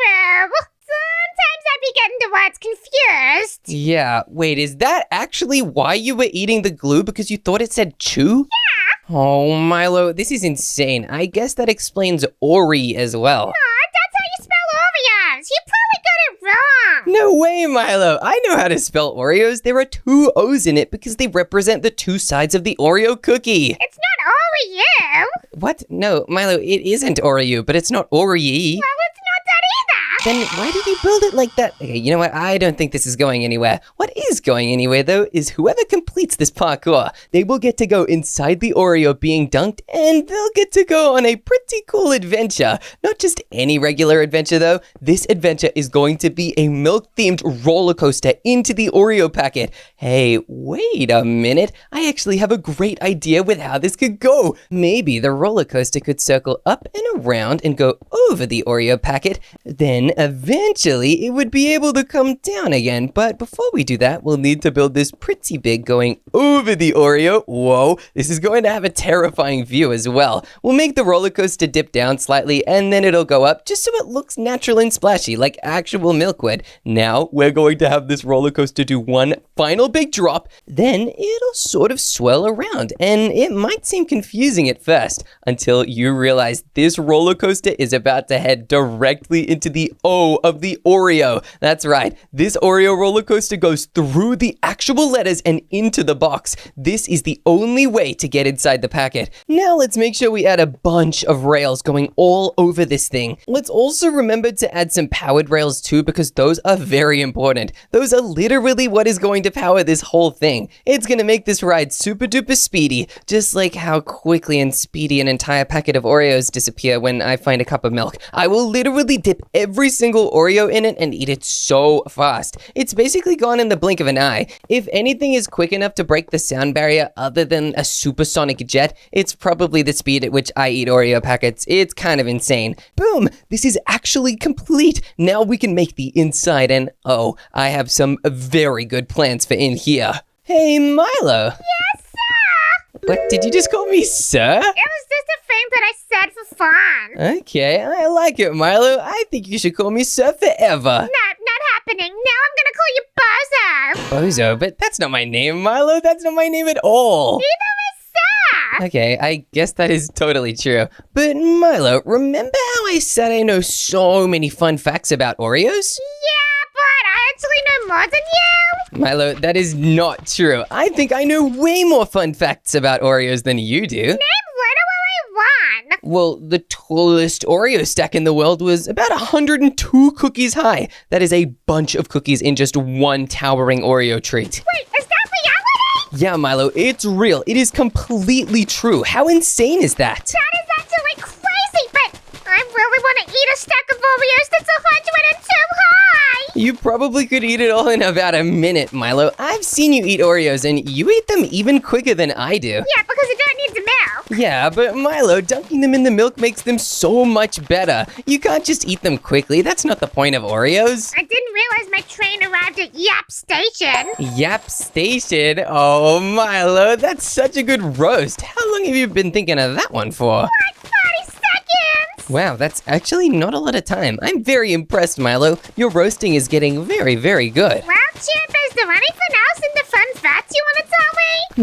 Sometimes I be getting the words confused. Yeah, wait, is that actually why you were eating the glue? Because you thought it said chew? Yeah. Oh, Milo, this is insane. I guess that explains Ori as well. Aw, that's how you spell Oreos. You probably got it wrong. No way, Milo. I know how to spell Oreos. There are two O's in it because they represent the two sides of the Oreo cookie. It's not Oreo. What? No, Milo, it isn't Oreo, but it's not Oreo. Well, it's not that either. Then why did you build it like that? Okay, you know what? I don't think this is going anywhere. What is going anywhere, though, is whoever completes this parkour, they will get to go inside the Oreo being dunked, and they'll get to go on a pretty cool adventure. Not just any regular adventure, though. This adventure is going to be a milk-themed roller coaster into the Oreo packet. Hey, wait a minute. I actually have a great idea with how this could go. Maybe the roller coaster could circle up and around and go over the Oreo packet. Then eventually it would be able to come down again. But before we do that, we'll need to build this pretty big going over the Oreo. Whoa, this is going to have a terrifying view as well. We'll make the roller coaster dip down slightly and then it'll go up just so it looks natural and splashy like actual milk would. Now we're going to have this roller coaster do one final big drop. Then it'll sort of swirl around and it might seem confusing at first until you realize this roller coaster is about to head directly into the O of the Oreo. That's right, this Oreo roller coaster goes through the actual letters and into the box. This is the only way to get inside the packet. Now let's make sure we add a bunch of rails going all over this thing. Let's also remember to add some powered rails too, because those are very important. Those are literally what is going to power this whole thing. It's gonna make this ride super duper speedy, just like how quickly and speedy an entire packet of Oreos disappear when I find a cup of milk. I will literally dip every single Oreo in it and eat it so fast. It's basically gone in the blink of an eye. If anything is quick enough to break the sound barrier other than a supersonic jet, it's probably the speed at which I eat Oreo packets. It's kind of insane. Boom! This is actually complete. Now we can make the inside and oh, I have some very good plans for in here. Hey, Milo. Yes, sir! What, did you just call me sir? It was just a thing that I said for fun. Okay, I like it, Milo. I think you should call me sir forever. No, not happening. Now I'm gonna call you Bozo. Bozo, but that's not my name, Milo. That's not my name at all. Neither is sir. Okay, I guess that is totally true. But Milo, remember how I said I know so many fun facts about Oreos? Yeah, but I actually know more than you. Milo, that is not true. I think I know way more fun facts about Oreos than you do. Name literally one. Well, the tallest Oreo stack in the world was about 102 cookies high. That is a bunch of cookies in just one towering Oreo treat. Wait, is that reality? Yeah, Milo, it's real. It is completely true. How insane is that? That is actually crazy, but I really want to eat a stack of Oreos that's 102 high. You probably could eat it all in about a minute, Milo. I've seen you eat Oreos, and you eat them even quicker than I do. Yeah, because you don't need the milk. Yeah, but Milo, dunking them in the milk makes them so much better. You can't just eat them quickly. That's not the point of Oreos. I didn't realize my train arrived at Yap Station. Yap Station? Oh, Milo, that's such a good roast. How long have you been thinking of that one for? Like 40 seconds. Wow, that's actually not a lot of time. I'm very impressed, Milo. Your roasting is getting very, very good. Well, Chip, is there anything else in the fun facts you want to tell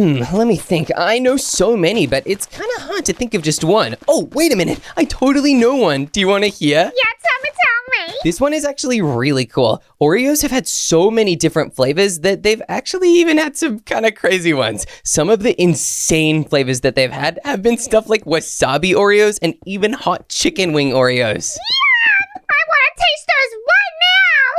me? Let me think. I know so many, but it's kind of hard to think of just one. Oh, wait a minute. I totally know one. Do you want to hear? Yeah, tell me. This one is actually really cool. Oreos have had so many different flavors that they've actually even had some kind of crazy ones. Some of the insane flavors that they've had have been stuff like wasabi Oreos and even hot chicken wing Oreos. Yeah, I want to taste those right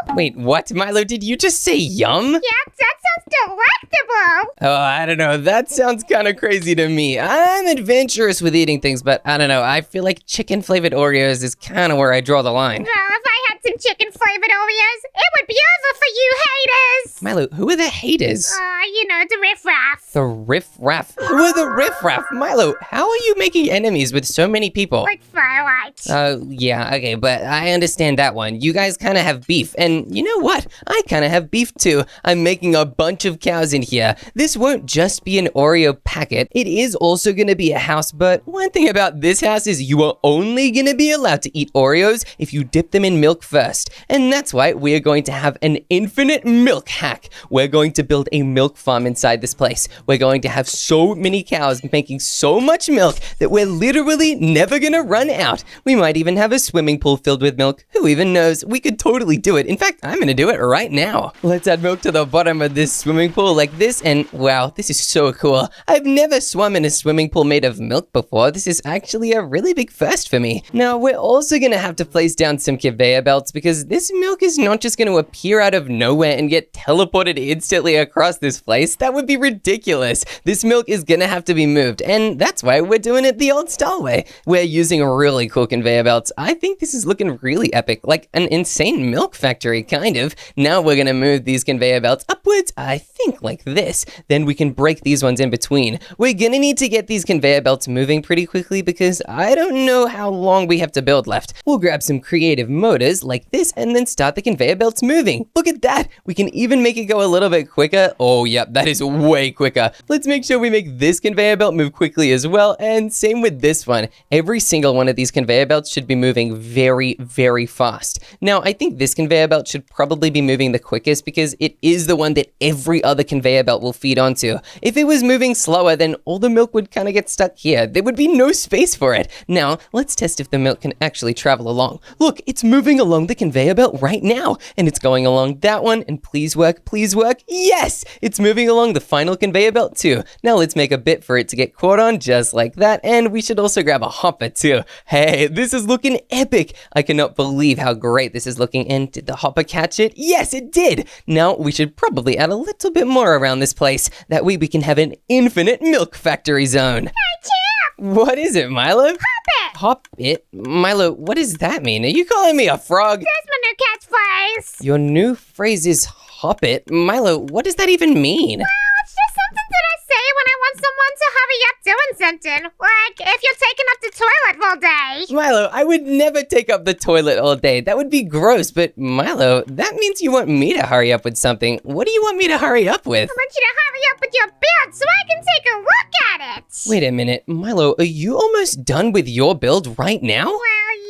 now. Wait, what, Milo? Did you just say yum? Yeah, that sounds delectable. Oh, I don't know. That sounds kind of crazy to me. I'm adventurous with eating things, but I don't know. I feel like chicken-flavored Oreos is kind of where I draw the line. Well, if I had some chicken-flavored Oreos, it would be over for you haters. Milo, who are the haters? You know, the riffraff. The riffraff? Who are the riffraff? Milo, how are you making enemies with so many people? Like Firelight. Yeah, okay, but I understand that one. You guys kind of have beef, and you know what? I kind of have beef too. I'm making a bunch of cows in here. This won't just be an Oreo packet. It is also gonna be a house, but one thing about this house is you are only gonna be allowed to eat Oreos if you dip them in milk first. And that's why we are going to have an infinite milk hack. We're going to build a milk farm inside this place. We're going to have so many cows making so much milk that we're literally never gonna run out. We might even have a swimming pool filled with milk. Who even knows? We could totally do it. In fact, I'm gonna do it right now. Let's add milk to the bottom of this swimming pool like this, and wow, this is so cool. I've never swum in a swimming pool made of milk before. This is actually a really big first for me. Now, we're also gonna have to place down some conveyor belts because this this milk is not just going to appear out of nowhere and get teleported instantly across this place. That would be ridiculous. This milk is going to have to be moved, and that's why we're doing it the old style way. We're using really cool conveyor belts. I think this is looking really epic, like an insane milk factory, kind of. Now we're going to move these conveyor belts upwards, I think like this. Then we can break these ones in between. We're going to need to get these conveyor belts moving pretty quickly because I don't know how long we have to build left. We'll grab some creative motors like this and then start the conveyor belts moving. Look at that. We can even make it go a little bit quicker. Oh, yep, that is way quicker. Let's make sure we make this conveyor belt move quickly as well, and same with this one. Every single one of these conveyor belts should be moving very, very fast. Now, I think this conveyor belt should probably be moving the quickest because it is the one that every other conveyor belt will feed onto. If it was moving slower, then all the milk would kind of get stuck here. There would be no space for it. Now, let's test if the milk can actually travel along. Look, it's moving along the conveyor belt right now, and it's going along that one, and please work, please work. Yes, it's moving along the final conveyor belt too. Now let's make a bit for it to get caught on just like that, and we should also grab a hopper too. Hey, this is looking epic. I cannot believe how great this is looking, and did the hopper catch it? Yes, it did. Now we should probably add a little bit more around this place. That way we can have an infinite milk factory zone. Hey, Chip! What is it, Milo? Hop it! Hop it? Milo, what does that mean? Are you calling me a frog? That's my new catchphrase. Your new phrase is hop it? Milo, what does that even mean? Well, it's just something that I say when I want someone to hurry up doing something. Like if you're taking up the toilet all day. Milo, I would never take up the toilet all day. That would be gross. But Milo, that means you want me to hurry up with something. What do you want me to hurry up with? I want you to hurry up with your build so I can take a look at it. Wait a minute. Milo, are you almost done with your build right now? Well,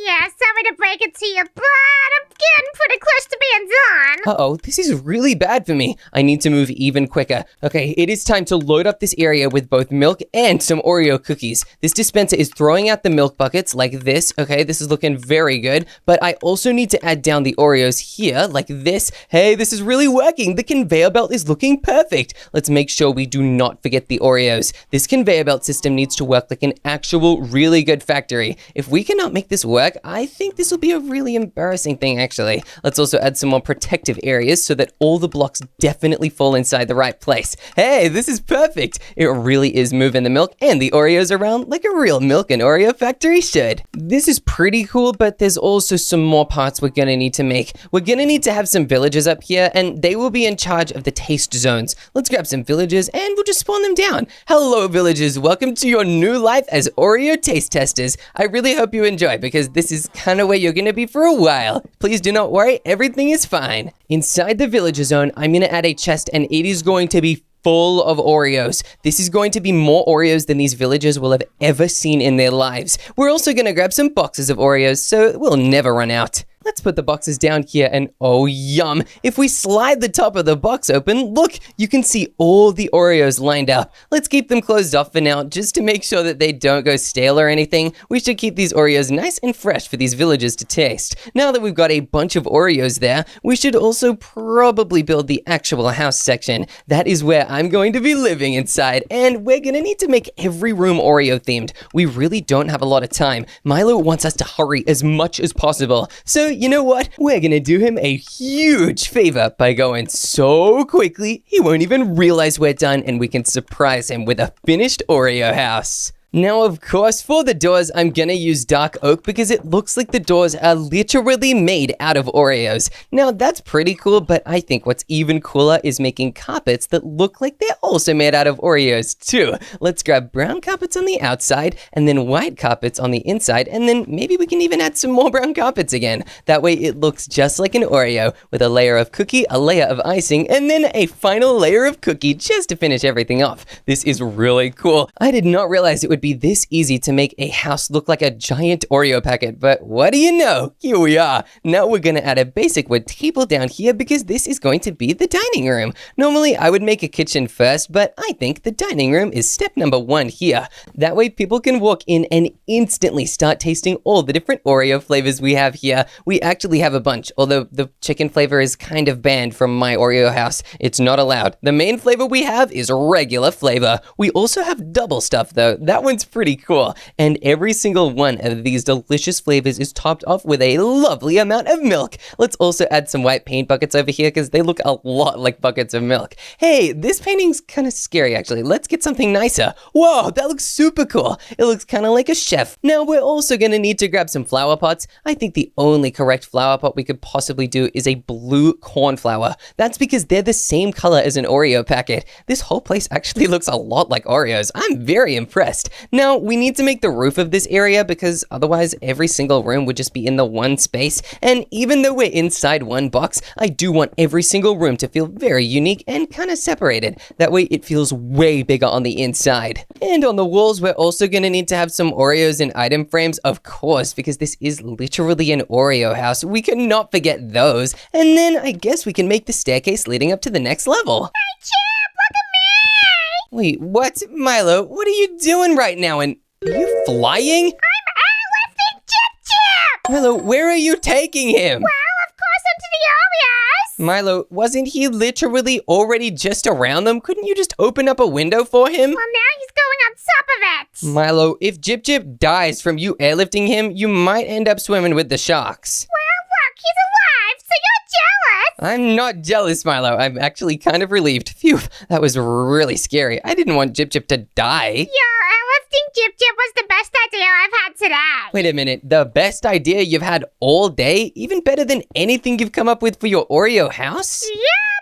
yeah, sorry to break it to you, but I'm getting pretty close to being done. Uh-oh, this is really bad for me. I need to move even quicker. Okay, it is time to load up this area with both milk and some Oreo cookies. This dispenser is throwing out the milk buckets like this. Okay, this is looking very good, but I also need to add down the Oreos here like this. Hey, this is really working. The conveyor belt is looking perfect. Let's make sure we do not forget the Oreos. This conveyor belt system needs to work like an actual really good factory. If we cannot make this work, I think this will be a really embarrassing thing actually. Let's also add some more protective areas so that all the blocks definitely fall inside the right place. Hey, this is perfect. It really is moving the milk and the Oreos around like a real milk and Oreo factory should. This is pretty cool, but there's also some more parts we're gonna need to make. We're gonna need to have some villagers up here, and they will be in charge of the taste zones. Let's grab some villagers and we'll just spawn them down. Hello, villagers. Welcome to your new life as Oreo taste testers. I really hope you enjoy because this is kind of where you're gonna be for a while. Please do not worry, everything is fine. Inside the villager zone, I'm gonna add a chest, and it is going to be full of Oreos. This is going to be more Oreos than these villagers will have ever seen in their lives. We're also gonna grab some boxes of Oreos so we'll never run out. Let's put the boxes down here and oh yum, if we slide the top of the box open, look, you can see all the Oreos lined up. Let's keep them closed off for now just to make sure that they don't go stale or anything. We should keep these Oreos nice and fresh for these villagers to taste. Now that we've got a bunch of Oreos there, we should also probably build the actual house section. That is where I'm going to be living inside, and we're gonna need to make every room Oreo themed. We really don't have a lot of time. Milo wants us to hurry as much as possible. So you know what? We're gonna do him a huge favor by going so quickly, he won't even realize we're done, and we can surprise him with a finished Oreo house. Now, of course, for the doors, I'm gonna use dark oak because it looks like the doors are literally made out of Oreos. Now, that's pretty cool, but I think what's even cooler is making carpets that look like they're also made out of Oreos, too. Let's grab brown carpets on the outside, and then white carpets on the inside, and then maybe we can even add some more brown carpets again. That way, it looks just like an Oreo, with a layer of cookie, a layer of icing, and then a final layer of cookie just to finish everything off. This is really cool. I did not realize it would be this easy to make a house look like a giant Oreo packet, but what do you know? Here we are. Now we're gonna add a basic wood table down here because this is going to be the dining room. Normally I would make a kitchen first, but I think the dining room is step number 1 here. That way people can walk in and instantly start tasting all the different Oreo flavors we have here. We actually have a bunch, although the chicken flavor is kind of banned from my Oreo house. It's not allowed. The main flavor we have is regular flavor. We also have double stuff though. That one one's pretty cool. And every single one of these delicious flavors is topped off with a lovely amount of milk. Let's also add some white paint buckets over here because they look a lot like buckets of milk. Hey, this painting's kind of scary actually. Let's get something nicer. Whoa, that looks super cool. It looks kind of like a chef. Now we're also going to need to grab some flower pots. I think the only correct flower pot we could possibly do is a blue cornflower. That's because they're the same color as an Oreo packet. This whole place actually looks a lot like Oreos. I'm very impressed. Now we need to make the roof of this area because otherwise every single room would just be in the one space. And even though we're inside one box, I do want every single room to feel very unique and kind of separated. That way it feels way bigger on the inside. And on the walls, we're also going to need to have some Oreos in item frames, of course, because this is literally an Oreo house. We cannot forget those. And then I guess we can make the staircase leading up to the next level. Hey, Chip, look at me! Wait, what? Milo, what are you doing right now? And are you flying? I'm airlifting Chip! Milo, where are you taking him? Well, of course, into the Oreos! Milo, wasn't he literally already just around them? Couldn't you just open up a window for him? Well, now he's going on top of it! Milo, if Jip Jip dies from you airlifting him, you might end up swimming with the sharks. Well, look, he's alive, so you're jealous! I'm not jealous, Milo. I'm actually kind of relieved. Phew, that was really scary. I didn't want Jip Jip to die. Your airlifting Jip Jip was the best idea I've had today. Wait a minute, the best idea you've had all day? Even better than anything you've come up with for your Oreo house? Yeah,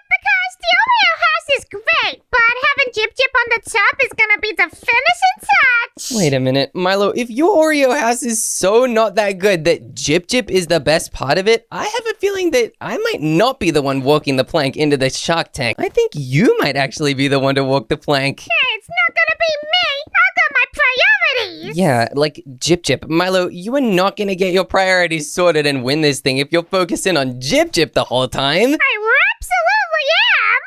because the Oreo house is great, but having Jip Jip on the top is gonna be the finishing touch. Wait a minute, Milo, if your Oreo house is so not that good that Jip Jip is the best part of it, I have a feeling that I might not be the one walking the plank into the shark tank. I think you might actually be the one to walk the plank. Hey, it's not gonna be me. I got my priorities. Yeah, like Jip Jip. Milo, you are not gonna get your priorities sorted and win this thing if you're focusing on Jip Jip the whole time. I absolutely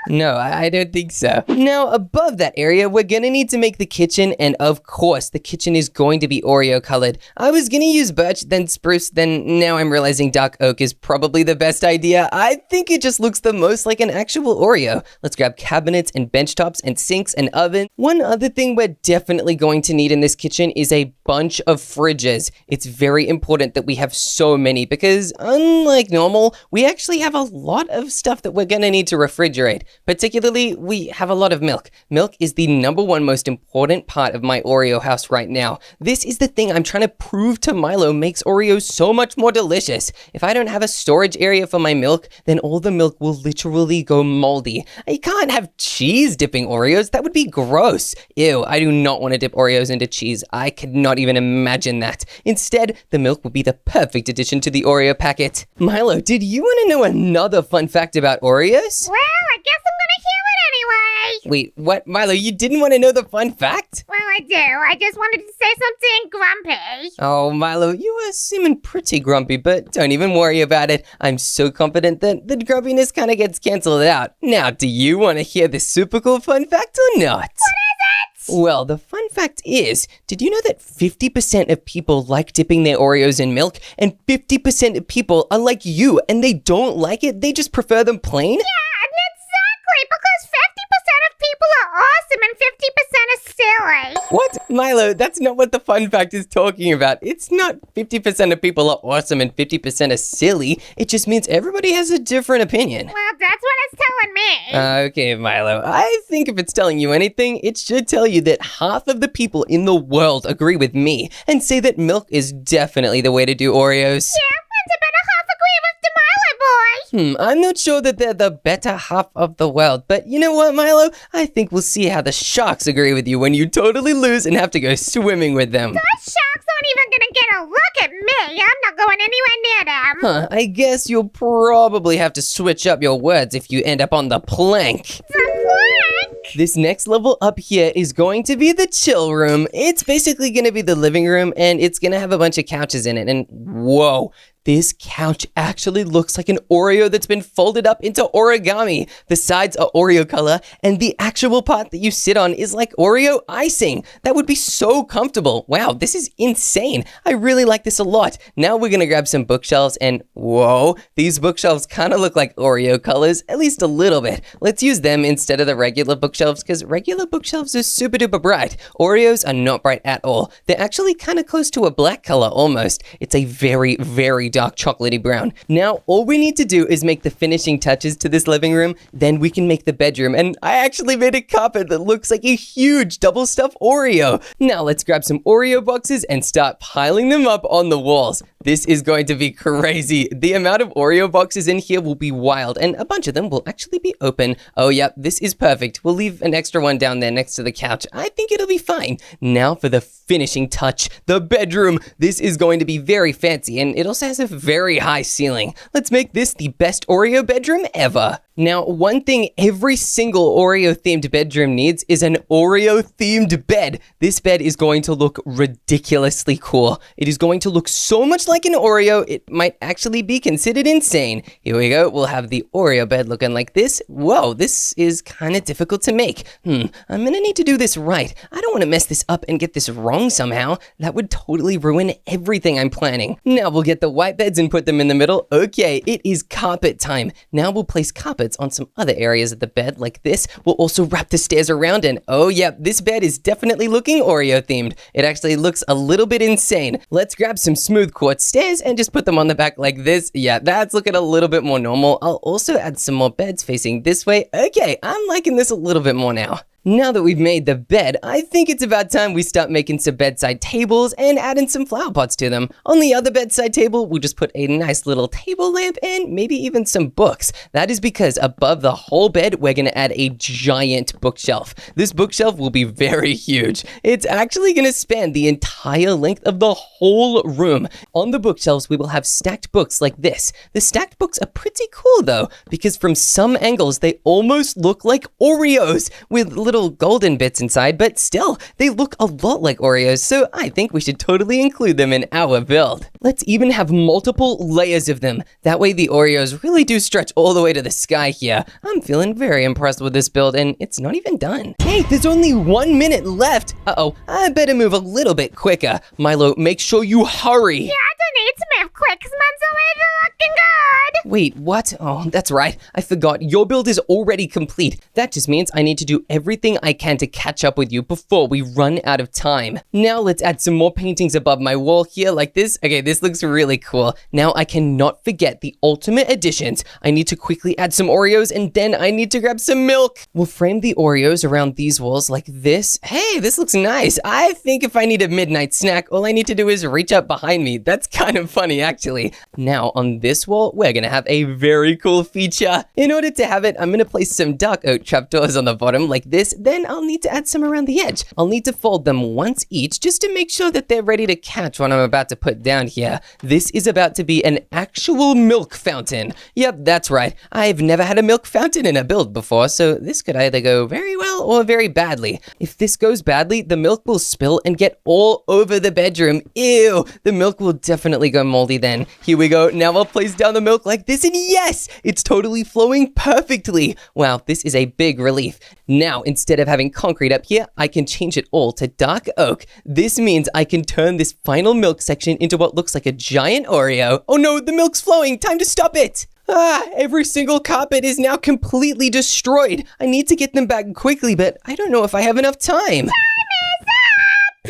am. No, I don't think so. Now, above that area, we're gonna need to make the kitchen, and of course, the kitchen is going to be Oreo colored. I was gonna use birch, then spruce, then now I'm realizing dark oak is probably the best idea. I think it just looks the most like an actual Oreo. Let's grab cabinets and bench tops and sinks and oven. One other thing we're definitely going to need in this kitchen is a bunch of fridges. It's very important that we have so many because unlike normal, we actually have a lot of stuff that we're gonna need to refrigerate. Particularly, we have a lot of milk. Milk is the #1 most important part of my Oreo house right now. This is the thing I'm trying to prove to Milo makes Oreos so much more delicious. If I don't have a storage area for my milk, then all the milk will literally go moldy. I can't have cheese dipping Oreos. That would be gross. Ew, I do not want to dip Oreos into cheese. I could not even imagine that. Instead, the milk would be the perfect addition to the Oreo packet. Milo, did you want to know another fun fact about Oreos? Well, I guess I'm gonna hear it anyway. Wait, what? Milo, you didn't want to know the fun fact? Well, I do. I just wanted to say something grumpy. Oh, Milo, you are seeming pretty grumpy, but don't even worry about it. I'm so confident that the grumpiness kind of gets canceled out. Now, do you want to hear this super cool fun fact or not? What is it? Well, the fun fact is, did you know that 50% of people like dipping their Oreos in milk, and 50% of people are like you, and they don't like it? They just prefer them plain? Yeah, exactly, because 50% of people are awesome and 50% is silly. What? Milo, that's not what the fun fact is talking about. It's not 50% of people are awesome and 50% are silly. It just means everybody has a different opinion. Well, that's what it's telling me. Okay, Milo. I think if it's telling you anything, it should tell you that half of the people in the world agree with me and say that milk is definitely the way to do Oreos. Yeah, and a better half agree with the Milo boy. I'm not sure that they're the better half of the world, but you know what, Milo? I think we'll see how the sharks agree with you when you totally lose and have to go swimming with them. Those sharks aren't even gonna get a look at me. I'm not going anywhere near them. I guess you'll probably have to switch up your words if you end up on the plank. The plank? This next level up here is going to be the chill room. It's basically going to be the living room, and it's going to have a bunch of couches in it. And whoa, This couch actually looks like an Oreo that's been folded up into origami. The sides are Oreo color, and the actual part that you sit on is like Oreo icing. That would be so comfortable. Wow, this is insane. I really like this a lot. Now we're gonna grab some bookshelves, and whoa, these bookshelves kind of look like Oreo colors, at least a little bit. Let's use them instead of the regular bookshelves, because regular bookshelves are super duper bright. Oreos are not bright at all. They're actually kind of close to a black color almost. It's a very, very dark chocolatey brown. Now, all we need to do is make the finishing touches to this living room, then we can make the bedroom, and I actually made a carpet that looks like a huge double stuffed Oreo. Now let's grab some Oreo boxes and start piling them up on the walls. This is going to be crazy. The amount of Oreo boxes in here will be wild, and a bunch of them will actually be open. Oh yep, this is perfect. We'll leave an extra one down there next to the couch. I think it'll be fine. Now for the finishing touch, the bedroom. This is going to be very fancy, and it also has a very high ceiling. Let's make this the best Oreo bedroom ever. Now, one thing every single Oreo-themed bedroom needs is an Oreo-themed bed. This bed is going to look ridiculously cool. It is going to look so much like an Oreo, it might actually be considered insane. Here we go. We'll have the Oreo bed looking like this. Whoa, this is kind of difficult to make. I'm gonna need to do this right. I don't want to mess this up and get this wrong somehow. That would totally ruin everything I'm planning. Now we'll get the white beds and put them in the middle. Okay, it is carpet time. Now we'll place carpets on some other areas of the bed like this. We'll also wrap the stairs around, and oh yeah, this bed is definitely looking Oreo themed. It actually looks a little bit insane. Let's grab some smooth quartz stairs and just put them on the back like this. Yeah, that's looking a little bit more normal. I'll also add some more beds facing this way. Okay, I'm liking this a little bit more now. Now that we've made the bed, I think it's about time we start making some bedside tables and adding some flower pots to them. On the other bedside table, we'll just put a nice little table lamp and maybe even some books. That is because above the whole bed, we're gonna add a giant bookshelf. This bookshelf will be very huge. It's actually gonna span the entire length of the whole room. On the bookshelves, we will have stacked books like this. The stacked books are pretty cool though, because from some angles, they almost look like Oreos with little golden bits inside, but still, they look a lot like Oreos, so I think we should totally include them in our build. Let's even have multiple layers of them. That way the Oreos really do stretch all the way to the sky here. I'm feeling very impressed with this build, and it's not even done. Hey, there's only 1 minute left. Uh-oh, I better move a little bit quicker. Milo, make sure you hurry. Yeah, I don't need to move quick, 'cause mine's already looking good. Wait, what? Oh, that's right. I forgot. Your build is already complete. That just means I need to do everything I can to catch up with you before we run out of time. Now let's add some more paintings above my wall here like this. Okay, this looks really cool. Now I cannot forget the ultimate additions. I need to quickly add some Oreos, and then I need to grab some milk. We'll frame the Oreos around these walls like this. Hey, this looks nice. I think if I need a midnight snack, all I need to do is reach up behind me. That's kind of funny, actually. Now on this wall, we're gonna have a very cool feature. In order to have it, I'm gonna place some dark oak trapdoors on the bottom like this. Then I'll need to add some around the edge. I'll need to fold them once each just to make sure that they're ready to catch what I'm about to put down here. This is about to be an actual milk fountain. Yep, that's right. I've never had a milk fountain in a build before, so this could either go very well or very badly. If this goes badly, the milk will spill and get all over the bedroom. Ew, the milk will definitely go moldy then. Here we go. Now I'll place down the milk like this, and yes, it's totally flowing perfectly. Wow, this is a big relief. Now, instead of having concrete up here, I can change it all to dark oak. This means I can turn this final milk section into what looks like a giant Oreo. Oh no, the milk's flowing. Time to stop it. Every single carpet is now completely destroyed. I need to get them back quickly, but I don't know if I have enough time.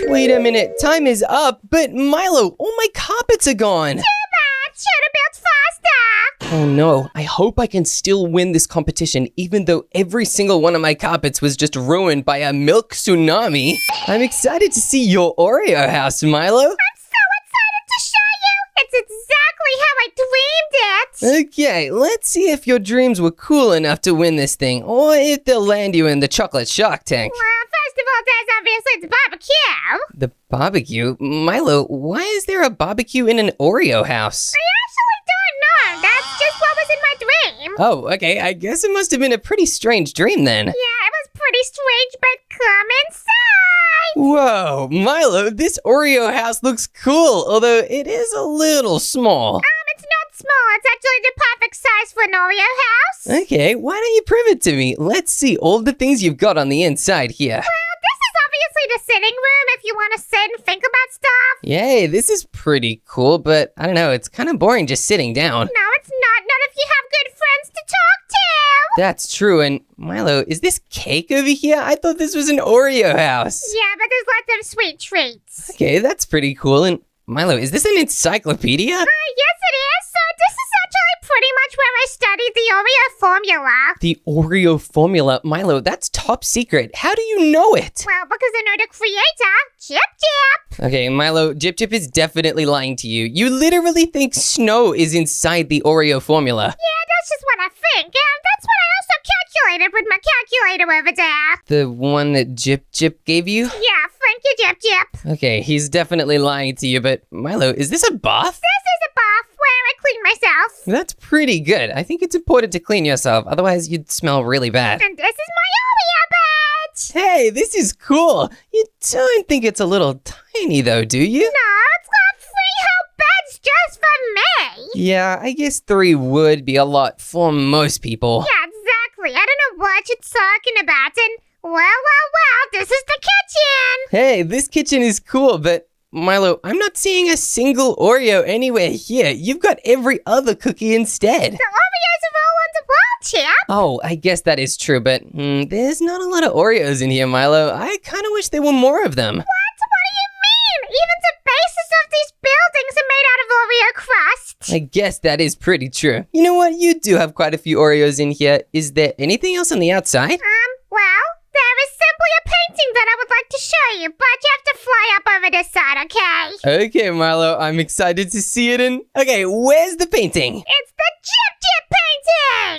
Wait a minute, time is up, but Milo, all my carpets are gone. Too bad. Should have built faster. Oh no, I hope I can still win this competition even though every single one of my carpets was just ruined by a milk tsunami. I'm excited to see your Oreo house, Milo. I'm so excited to show you. It's exactly how I dreamed it. Okay, let's see if your dreams were cool enough to win this thing, or if they'll land you in the chocolate shark tank. Well, first of all, there's obviously the barbecue. The barbecue? Milo, why is there a barbecue in an Oreo house? I actually don't know. That's just what was in my dream. Oh, okay, I guess it must have been a pretty strange dream then. Yeah, it was pretty strange, but come inside. Whoa, Milo, this Oreo house looks cool, although it is a little small. actually the perfect size for an Oreo house. Okay, why don't you prove it to me? Let's see all the things you've got on the inside here. Well, this is obviously the sitting room if you want to sit and think about stuff. Yay, this is pretty cool, but I don't know, it's kind of boring just sitting down. No, it's not if you have good friends to talk to. That's true, and Milo, is this cake over here? I thought this was an Oreo house. Yeah, but there's lots of sweet treats. Okay, that's pretty cool, and Milo, is this an encyclopedia? Yes, it is. So this is actually pretty much where I studied the Oreo formula. The Oreo formula? Milo, that's top secret. How do you know it? Well, because I know the creator, Chip Chip. Okay, Milo, Jip Jip is definitely lying to you. You literally think snow is inside the Oreo formula. Yeah, that's just what I think. And that's what I also calculated with my calculator over there. The one that Jip Jip gave you? Yeah, thank you, Chip Chip. Okay, he's definitely lying to you, but Milo, is this a bath? This is a bath where I clean myself. That's pretty good. I think it's important to clean yourself, otherwise you'd smell really bad. And this is my Oreo bed. Hey, this is cool. You don't think it's a little tiny though, do you? No, it's got 3 whole beds just for me. Yeah, I guess 3 would be a lot for most people. Yeah, exactly. I don't know what you're talking about. And well, this is the kitchen. Hey, this kitchen is cool, but Milo, I'm not seeing a single Oreo anywhere here. You've got every other cookie instead. The Oreos are all on the wall, Chip. Oh, I guess that is true, but there's not a lot of Oreos in here, Milo. I kind of wish there were more of them. What do you mean? Even the bases of these buildings are made out of Oreo crust. I guess that is pretty true. You know what? You do have quite a few Oreos in here. Is there anything else on the outside? Well, there is simply a painting that I would like to show you, but you have to fly up over this side, okay? Okay, Milo, I'm excited to see it in... Okay, where's the painting? It's the Chip Chip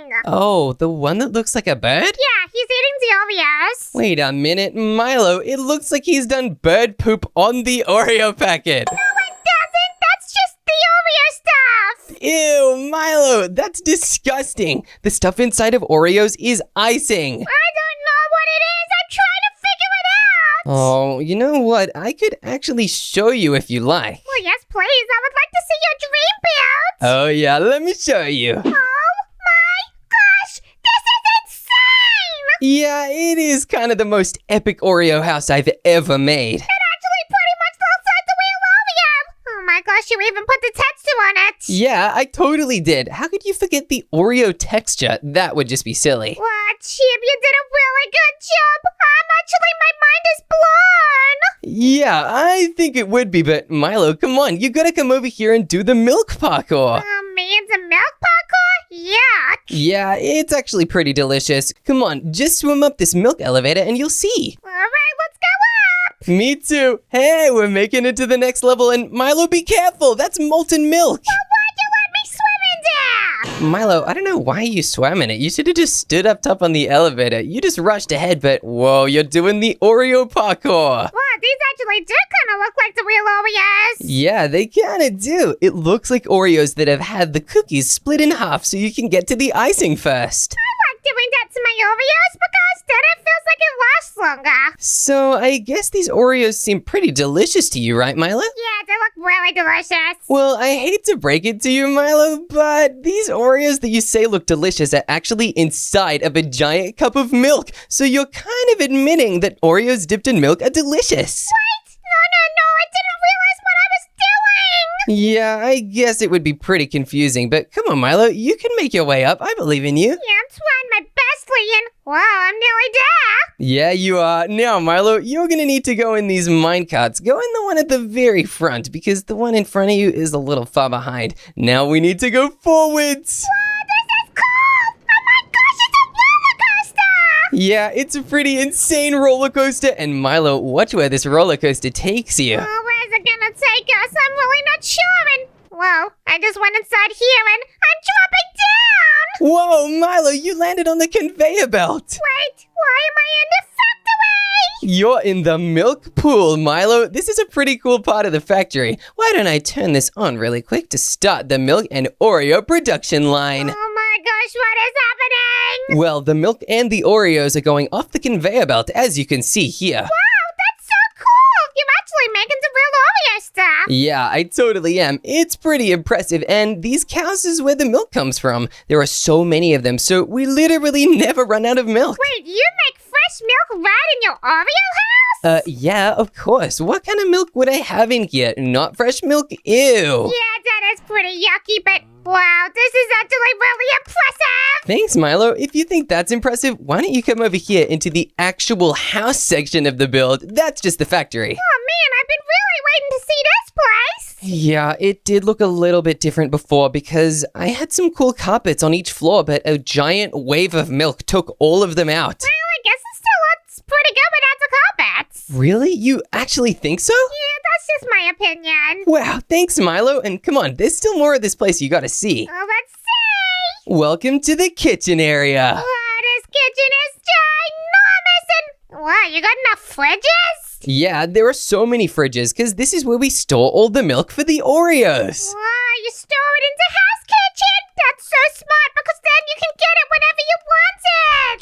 painting! Oh, the one that looks like a bird? Yeah, he's eating the Oreos. Wait a minute, Milo, it looks like he's done bird poop on the Oreo packet. No, it doesn't. That's just the Oreo stuff. Ew, Milo, that's disgusting. The stuff inside of Oreos is icing. I don't know what it is. I'm trying to figure it out. Oh, you know what? I could actually show you if you like. Well, yes, please. I would like to see your dream build. Oh yeah, let me show you. Oh my gosh, this is insane! Yeah, it is kind of the most epic Oreo house I've ever made. It actually pretty much looks like the real Oreo. Oh my gosh, you even put the texture on it. Yeah, I totally did. How could you forget the Oreo texture? That would just be silly. What, Chip, you did a really good job. My mind is blown. Yeah, I think it would be, but Milo, come on, you gotta come over here and do the milk parkour. Me and the milk parkour? Yuck. Yeah, it's actually pretty delicious. Come on, just swim up this milk elevator and you'll see. All right, let's go up. Me too. Hey, we're making it to the next level, and Milo, be careful. That's molten milk. Why'd you let me swim in there? Milo, I don't know why you swam in it. You should have just stood up top on the elevator. You just rushed ahead, but whoa, you're doing the Oreo parkour. What, these actually do kind of look like the real Oreos. Yeah, they kind of do. It looks like Oreos that have had the cookies split in half so you can get to the icing first. I like doing that to my Oreos because then it feels like it lasts longer. So I guess these Oreos seem pretty delicious to you, right, Milo? Yeah, they look really delicious. Well, I hate to break it to you, Milo, but these Oreos that you say look delicious are actually inside of a giant cup of milk. So you're kind of admitting that Oreos dipped in milk are delicious. What? No, I didn't realize what I was doing. Yeah, I guess it would be pretty confusing, but come on, Milo, you can make your way up. I believe in you. Yeah, I'm trying my best, Leon. Wow, I'm nearly there. Yeah, you are. Now, Milo, you're gonna need to go in these minecarts. Go in the one at the very front, because the one in front of you is a little far behind. Now we need to go forwards. Wow, this is cool. Oh my gosh, it's a roller coaster. Yeah, it's a pretty insane roller coaster, and Milo, watch where this roller coaster takes you. Oh, where's it gonna take us? I'm really not sure. And whoa, I just went inside here and I'm dropping down. Whoa, Milo, you landed on the conveyor belt. Wait, why am I in the factory? You're in the milk pool, Milo. This is a pretty cool part of the factory. Why don't I turn this on really quick to start the milk and Oreo production line? Oh my gosh, what is happening? Well, the milk and the Oreos are going off the conveyor belt, as you can see here. Wow, that's so cool. You're actually making the real Oreo stuff. Yeah, I totally am. It's pretty impressive, and these cows is where the milk comes from. There are so many of them, so we literally never run out of milk. Wait, you make fresh milk right in your Oreo house? Yeah, of course. What kind of milk would I have in here? Not fresh milk? Ew. Yeah, that is pretty yucky, but wow, this is actually really impressive. Thanks, Milo. If you think that's impressive, why don't you come over here into the actual house section of the build? That's just the factory. Oh man, I've been really waiting to see this place. Yeah, it did look a little bit different before because I had some cool carpets on each floor, but a giant wave of milk took all of them out. Well, I guess it still looks pretty good without the carpets. Really? You actually think so? Yeah, that's just my opinion. Wow, thanks, Milo. And come on, there's still more of this place you gotta see. Well, let's see. Welcome to the kitchen area. Wow, this kitchen is ginormous and wow, you got enough fridges? Yeah, there are so many fridges because this is where we store all the milk for the Oreos. Wow, you store it in the house kitchen? That's so smart because then you can get it whenever you want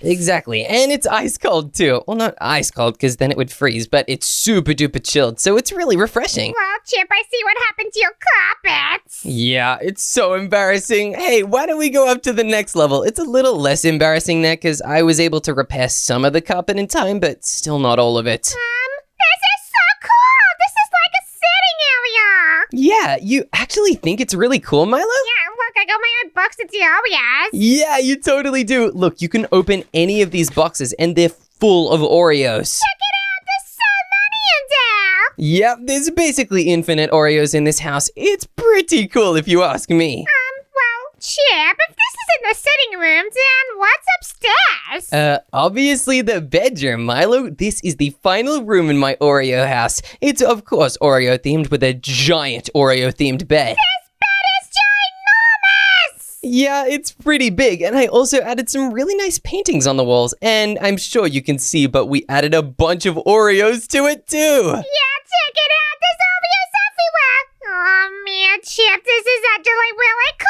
it. Exactly, and it's ice cold too. Well, not ice cold because then it would freeze, but it's super duper chilled, so it's really refreshing. Well, Chip, I see what happened to your carpets. Yeah, it's so embarrassing. Hey, why don't we go up to the next level? It's a little less embarrassing there because I was able to repair some of the carpet in time, but still not all of it. This is so cool. This is like a sitting area. Yeah, you actually think it's really cool, Milo? Yeah, look, I got my own box of Oreos. Yeah, you totally do. Look, you can open any of these boxes and they're full of Oreos. Check it out. There's so many in there. Yep, there's basically infinite Oreos in this house. It's pretty cool if you ask me. Well, Chip, if this is in the sitting room, then what's upstairs? Obviously the bedroom, Milo. This is the final room in my Oreo house. It's, of course, Oreo themed with a giant Oreo themed bed. This bed is ginormous. Yeah, it's pretty big, and I also added some really nice paintings on the walls, and I'm sure you can see, but we added a bunch of Oreos to it too. Yeah, check it out. There's Oreos everywhere. Oh man, Chip, this is actually really cool.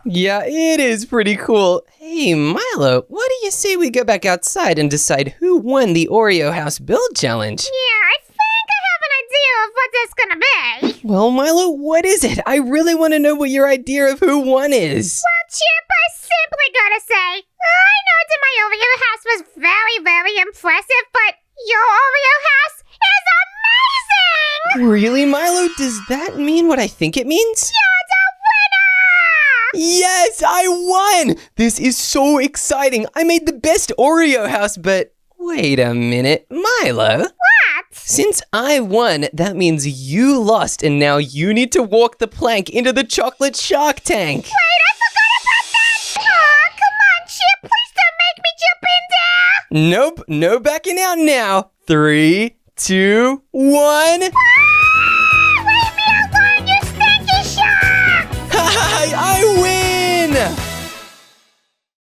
Yeah, it is pretty cool. Hey, Milo, what do you say we go back outside and decide who won the Oreo House Build Challenge? Yeah, I think I have an idea of what this is gonna be. Well, Milo, what is it? I really want to know what your idea of who won is. Well, Chip, I simply gotta say, I know that my Oreo house was very, very impressive, but your Oreo house is amazing! Really, Milo? Does that mean what I think it means? You're the winner! Yes, I won! This is so exciting. I made the best Oreo house, but wait a minute. Milo? What? Since I won, that means you lost, and now you need to walk the plank into the chocolate shark tank. Wait, I forgot about that! Aw, come on, Chip, please don't make me jump in there! Nope, no backing out now. 3, 2, 1.